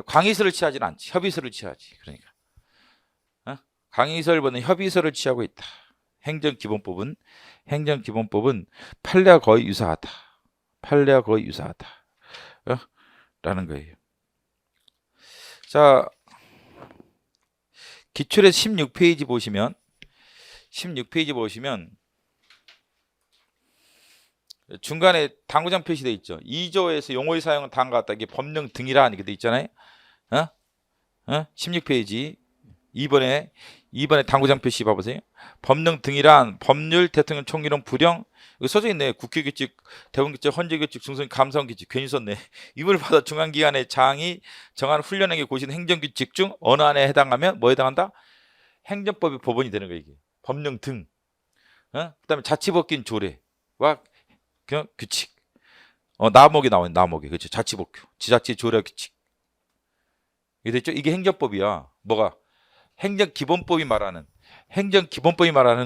S1: 광의설을 취하지는 않지. 협의설을 취하지. 그러니까 광의설보다는 협의설을 취하고 있다. 행정기본법은 판례와 거의 유사하다. 라는 거예요. 자, 기출의 16페이지 보시면 중간에 당구장 표시되어 있죠. 2조에서 용어의 사용은 다음과 같다. 이게 법령 등이라 이렇게 돼 있잖아요. 16페이지 2번에 당구장 표시 봐보세요. 법령 등이란 법률, 대통령, 총리령, 부령. 여기 써져 있네. 국회규칙, 대법원규칙, 헌재규칙, 중선, 감사원규칙. 괜히 썼네. 임을 받아 중앙기관의 장이 정한 훈련에게 고신 행정규칙 중 어느 안에 해당하면 뭐 해당한다? 행정법이 법원이 되는 거예요. 이게. 법령 등. 그다음에 자치법규인 조례와 규칙. 나목이 나와요. 나목이. 그렇죠. 자치법규, 지자체 조례 규칙. 이게 됐죠? 이게 행정법이야. 뭐가? 행정기본법이 말하는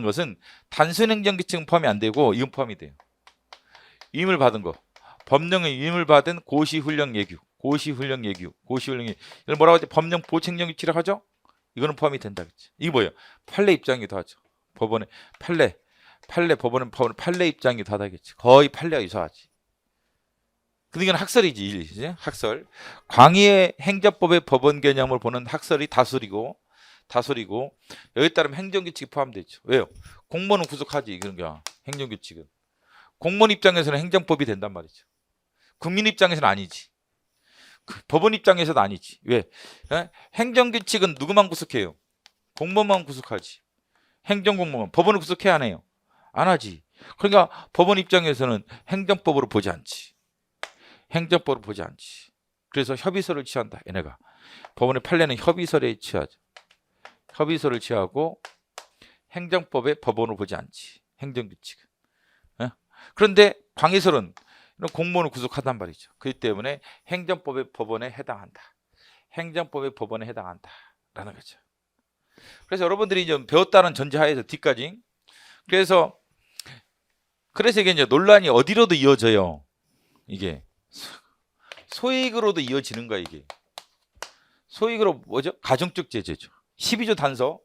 S1: 것은 단순 행정규칙은 포함이 안 되고 이건 포함이 돼요. 임을 받은 거. 법령의 임을 받은 고시훈령 예규. 이걸 뭐라고 하죠? 법령 보책령규칙이라고 하죠? 이거는 포함이 된다. 그치? 이게 뭐예요? 판례 입장이기도 하죠. 법원의 법원은 판례 입장이기도 하다겠지. 거의 판례와 유사하지. 근데 이건 학설이지. 학설. 광의의 행정법의 법원 개념을 보는 학설이 다술이고 여기에 따르면 행정규칙이 포함되죠. 왜요? 공무원은 구속하지. 그런 게 행정규칙은. 공무원 입장에서는 행정법이 된단 말이죠. 국민 입장에서는 아니지. 법원 입장에서도 아니지. 왜? 행정규칙은 누구만 구속해요? 공무원만 구속하지. 행정공무원. 법원을 구속해야 안 해요? 안 하지. 그러니까 법원 입장에서는 행정법으로 보지 않지. 그래서 협의서를 취한다. 얘네가. 법원의 판례는 협의서에 취하죠. 협의서를 취하고 행정법에 법원을 보지 않지. 행정규칙은. 그런데 광의설은 공무원을 구속한단 말이죠. 그렇기 때문에 행정법의 법원에 해당한다. 라는 거죠. 그래서 여러분들이 좀 배웠다는 전제하에서 뒤까지. 그래서 이게 이제 논란이 어디로도 이어져요. 이게 소익으로도 이어지는 거야. 이게 소익으로 뭐죠? 가정적 제재죠. 12조 단서,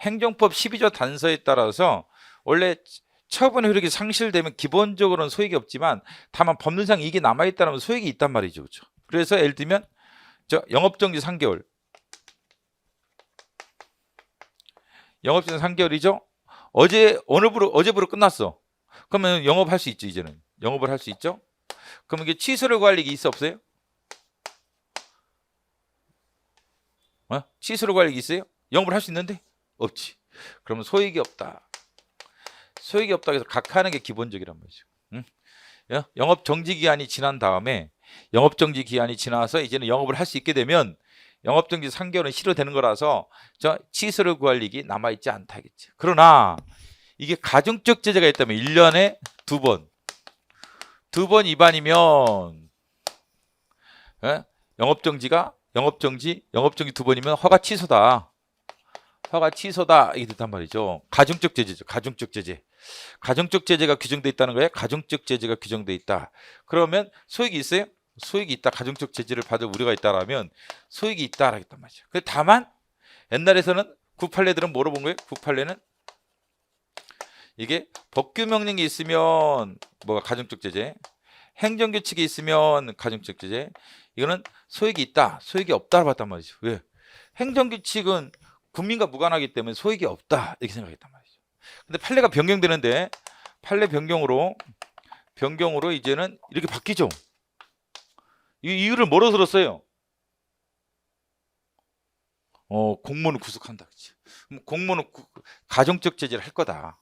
S1: 행정법 12조 단서에 따라서 원래 처분 효력이 상실되면 기본적으로는 소익이 없지만 다만 법률상 이게 남아있다면 소익이 있단 말이죠. 그렇죠? 그래서 예를 들면 영업정지 3개월. 영업정지 3개월이죠. 어제부로 끝났어. 그러면 영업할 수 있죠. 이제는 영업을 할 수 있죠. 그럼 이게 취소를 구할 일이 있어 없어요? 취소를 구할 일이 있어요? 영업을 할 수 있는데? 없지. 그러면 소익이 없다. 해서 각하하는 게 기본적이란 말이죠. 영업 정지 기한이 지난 다음에 영업정지 기한이 지나서 이제는 영업을 할 수 있게 되면 영업정지 3개월은 실효되는 거라서 취소를 구할 일이 남아있지 않다겠지. 그러나 이게 가중적 제재가 있다면 1년에 2번 위반이면 영업정지 2번이면 허가 취소다. 이게 됐단 말이죠. 가중적 제재죠. 가중적 제재가 규정돼 있다는 거예요. 가중적 제재가 규정돼 있다. 그러면 소익이 있어요? 소익이 있다. 가중적 제재를 받을 우려가 있다라면 소익이 있다라겠단 말이죠. 다만 옛날에서는 국판례들은 뭐로 본 거예요? 국판례는 이게 법규 명령이 있으면 뭐가 가중적 제재, 행정규칙이 있으면 가중적 제재. 이거는 소익이 있다, 소익이 없다로 봤단 말이죠. 왜? 행정규칙은 국민과 무관하기 때문에 소익이 없다 이렇게 생각했단 말이죠. 근데 판례가 변경되는데 판례 변경으로 이제는 이렇게 바뀌죠. 이 이유를 뭐로 들었어요? 공무원을 구속한다. 그치? 공무원은 가중적 제재를 할 거다.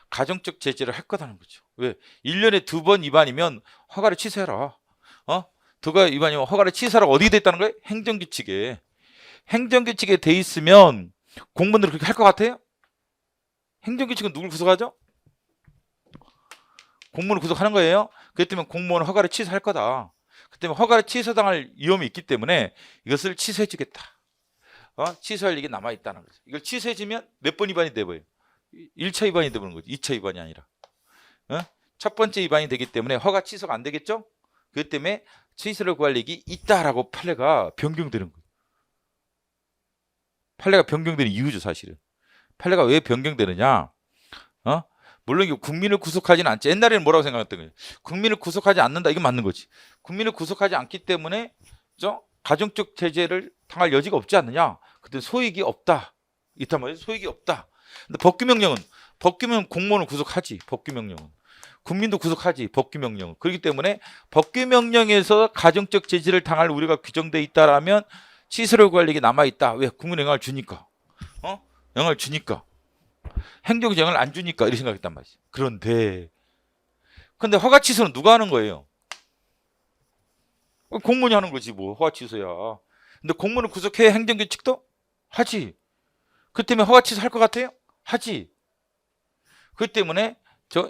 S1: 가중적 제재를 할 거다는 거죠. 왜? 1년에 2번 위반이면 허가를 취소해라. 2번 위반이면 허가를 취소하라고 어디에 돼 있다는 거예요? 행정규칙에 돼 있으면 공무원들이 그렇게 할 것 같아요? 행정규칙은 누굴 구속하죠? 공무원을 구속하는 거예요. 그렇기 때문에 공무원은 허가를 취소할 거다. 그 때문에 허가를 취소당할 위험이 있기 때문에 이것을 취소해 주겠다. 취소할 일이 남아있다는 거죠. 이걸 취소해주면 몇 번 위반이 돼버려요. 1차 위반이 되는 거죠. 2차 위반이 아니라. 첫 번째 위반이 되기 때문에 허가 취소가 안 되겠죠? 그렇기 때문에 취소를 구할 일이 있다라고 판례가 변경되는 거예요. 판례가 변경되는 이유죠. 사실은. 판례가 왜 변경되느냐? 물론 이거 국민을 구속하지는 않지. 옛날에는 뭐라고 생각했던 거예요? 국민을 구속하지 않는다. 이건 맞는 거지. 국민을 구속하지 않기 때문에 가중적 제재를 당할 여지가 없지 않느냐? 그때 소익이 없다. 이단 말이죠. 소익이 없다. 근데 법규명령은 공무원을 구속하지. 법규명령은 국민도 구속하지. 법규명령은 그렇기 때문에 법규명령에서 가중적 제재를 당할 우려가 규정돼 있다라면 취소를 구할 일이 남아 있다. 왜? 국민의 영향을 주니까. 영향을 주니까. 행정부에서 영향을 안 주니까 이렇게 생각했단 말이지. 근데 허가 취소는 누가 하는 거예요? 공무원이 하는 거지 뭐 허가 취소야. 근데 공무원을 구속해 행정규칙도 하지. 그 때문에 허가 취소 할 것 같아요? 하지. 그 때문에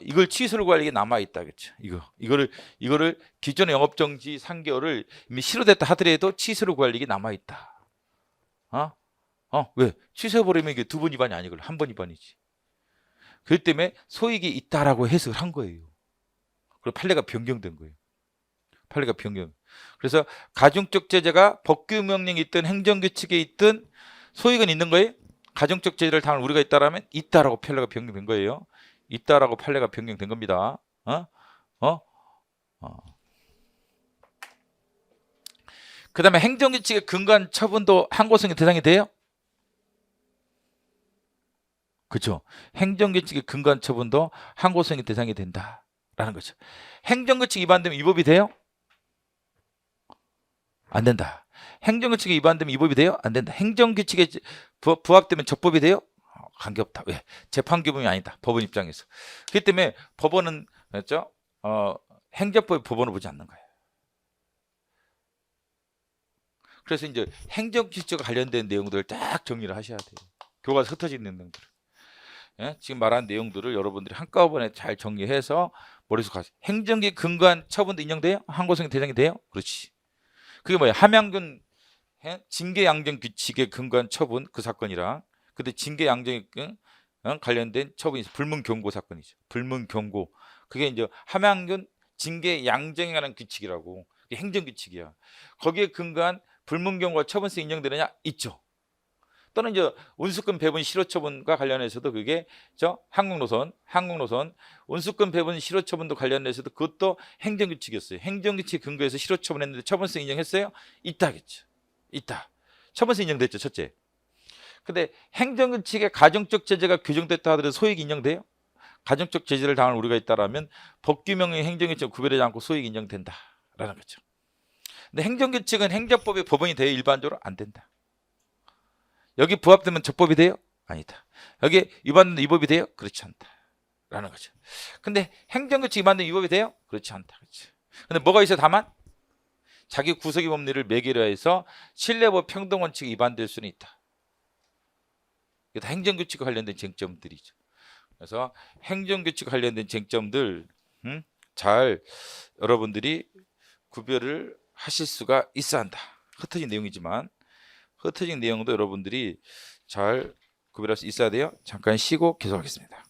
S1: 이걸 취소를 구할 게 남아 있다, 그렇죠? 이거를 기존의 영업 정지 3개월을 이미 실효됐다 하더라도 취소를 구할 게 남아 있다. 왜? 취소해 버리면 이게 2번 위반이 아니고 1번 위반이지. 그 때문에 소익이 있다라고 해석을 한 거예요. 그리고 판례가 변경된 거예요. 판례가 변경. 그래서 가중적 제재가 법규 명령이 있든 행정규칙에 있든 소익은 있는 거예요. 가중적 제재를 당할 우리가 있다라면 있다라고 판례가 변경된 거예요. 있다라고 판례가 변경된 겁니다. 그 다음에 행정규칙의 근거한 처분도 항고성의 대상이 돼요? 그렇죠. 행정규칙의 근거한 처분도 항고성의 대상이 된다라는 거죠. 행정규칙 위반되면 위법이 돼요? 안 된다. 행정규칙에 위반되면 위법이 돼요? 안 된다. 행정규칙에 부합되면 적법이 돼요? 관계없다. 왜? 재판규범이 아니다. 법원 입장에서. 그렇기 때문에 법원은 그렇죠? 행정법의 법원을 보지 않는 거예요. 그래서 이제 행정규칙과 관련된 내용들을 딱 정리를 하셔야 돼요. 교과서 흩어진 내용들. 예? 지금 말한 내용들을 여러분들이 한꺼번에 잘 정리해서 머릿속 가세요. 행정규칙 근거한 처분도 인정돼요? 항고성의 대상이 돼요? 그렇지. 그게 뭐야? 함양군 징계양정규칙에 근거한 처분 그 사건이랑 근데 징계양정에 관련된 처분이 불문경고 사건이죠. 불문경고. 그게 이제 함양군 징계양정에 관한 규칙이라고. 그게 행정규칙이야. 거기에 근거한 불문경고가 처분서 인정되느냐? 있죠. 또는 이제 운수권 배분 실효처분과 관련해서도 그게 항공노선 운수권 배분 실효처분도 관련해서도 그것도 행정규칙이었어요. 행정규칙 근거에서 실효처분했는데 처분서 인정했어요? 있다겠죠. 있다. 처분서 인정됐죠. 첫째. 근데 행정규칙의 가중적 제재가 규정됐다 하더라도 소익이 인정돼요? 가중적 제재를 당할 우리가 있다라면 법규명의 행정규칙과 구별하지 않고 소익이 인정된다라는 거죠. 근데 행정규칙은 행정법의 법원이 돼요? 일반적으로 안 된다. 여기 부합되면 적법이 돼요? 아니다. 여기 위반되면 위법이 돼요? 그렇지 않다. 라는 거죠. 근데 행정규칙 위반되면 위법이 돼요? 그렇지 않다. 그렇죠. 근데 뭐가 있어요? 다만 자기 구속의 법리를 매개로 해서 신뢰법 평등원칙이 위반될 수는 있다. 이게 다 행정규칙과 관련된 쟁점들이죠. 그래서 행정규칙과 관련된 쟁점들 잘 여러분들이 구별을 하실 수가 있어야 한다. 흩어진 내용이지만 흩어진 내용도 여러분들이 잘 구별할 수 있어야 돼요. 잠깐 쉬고 계속하겠습니다.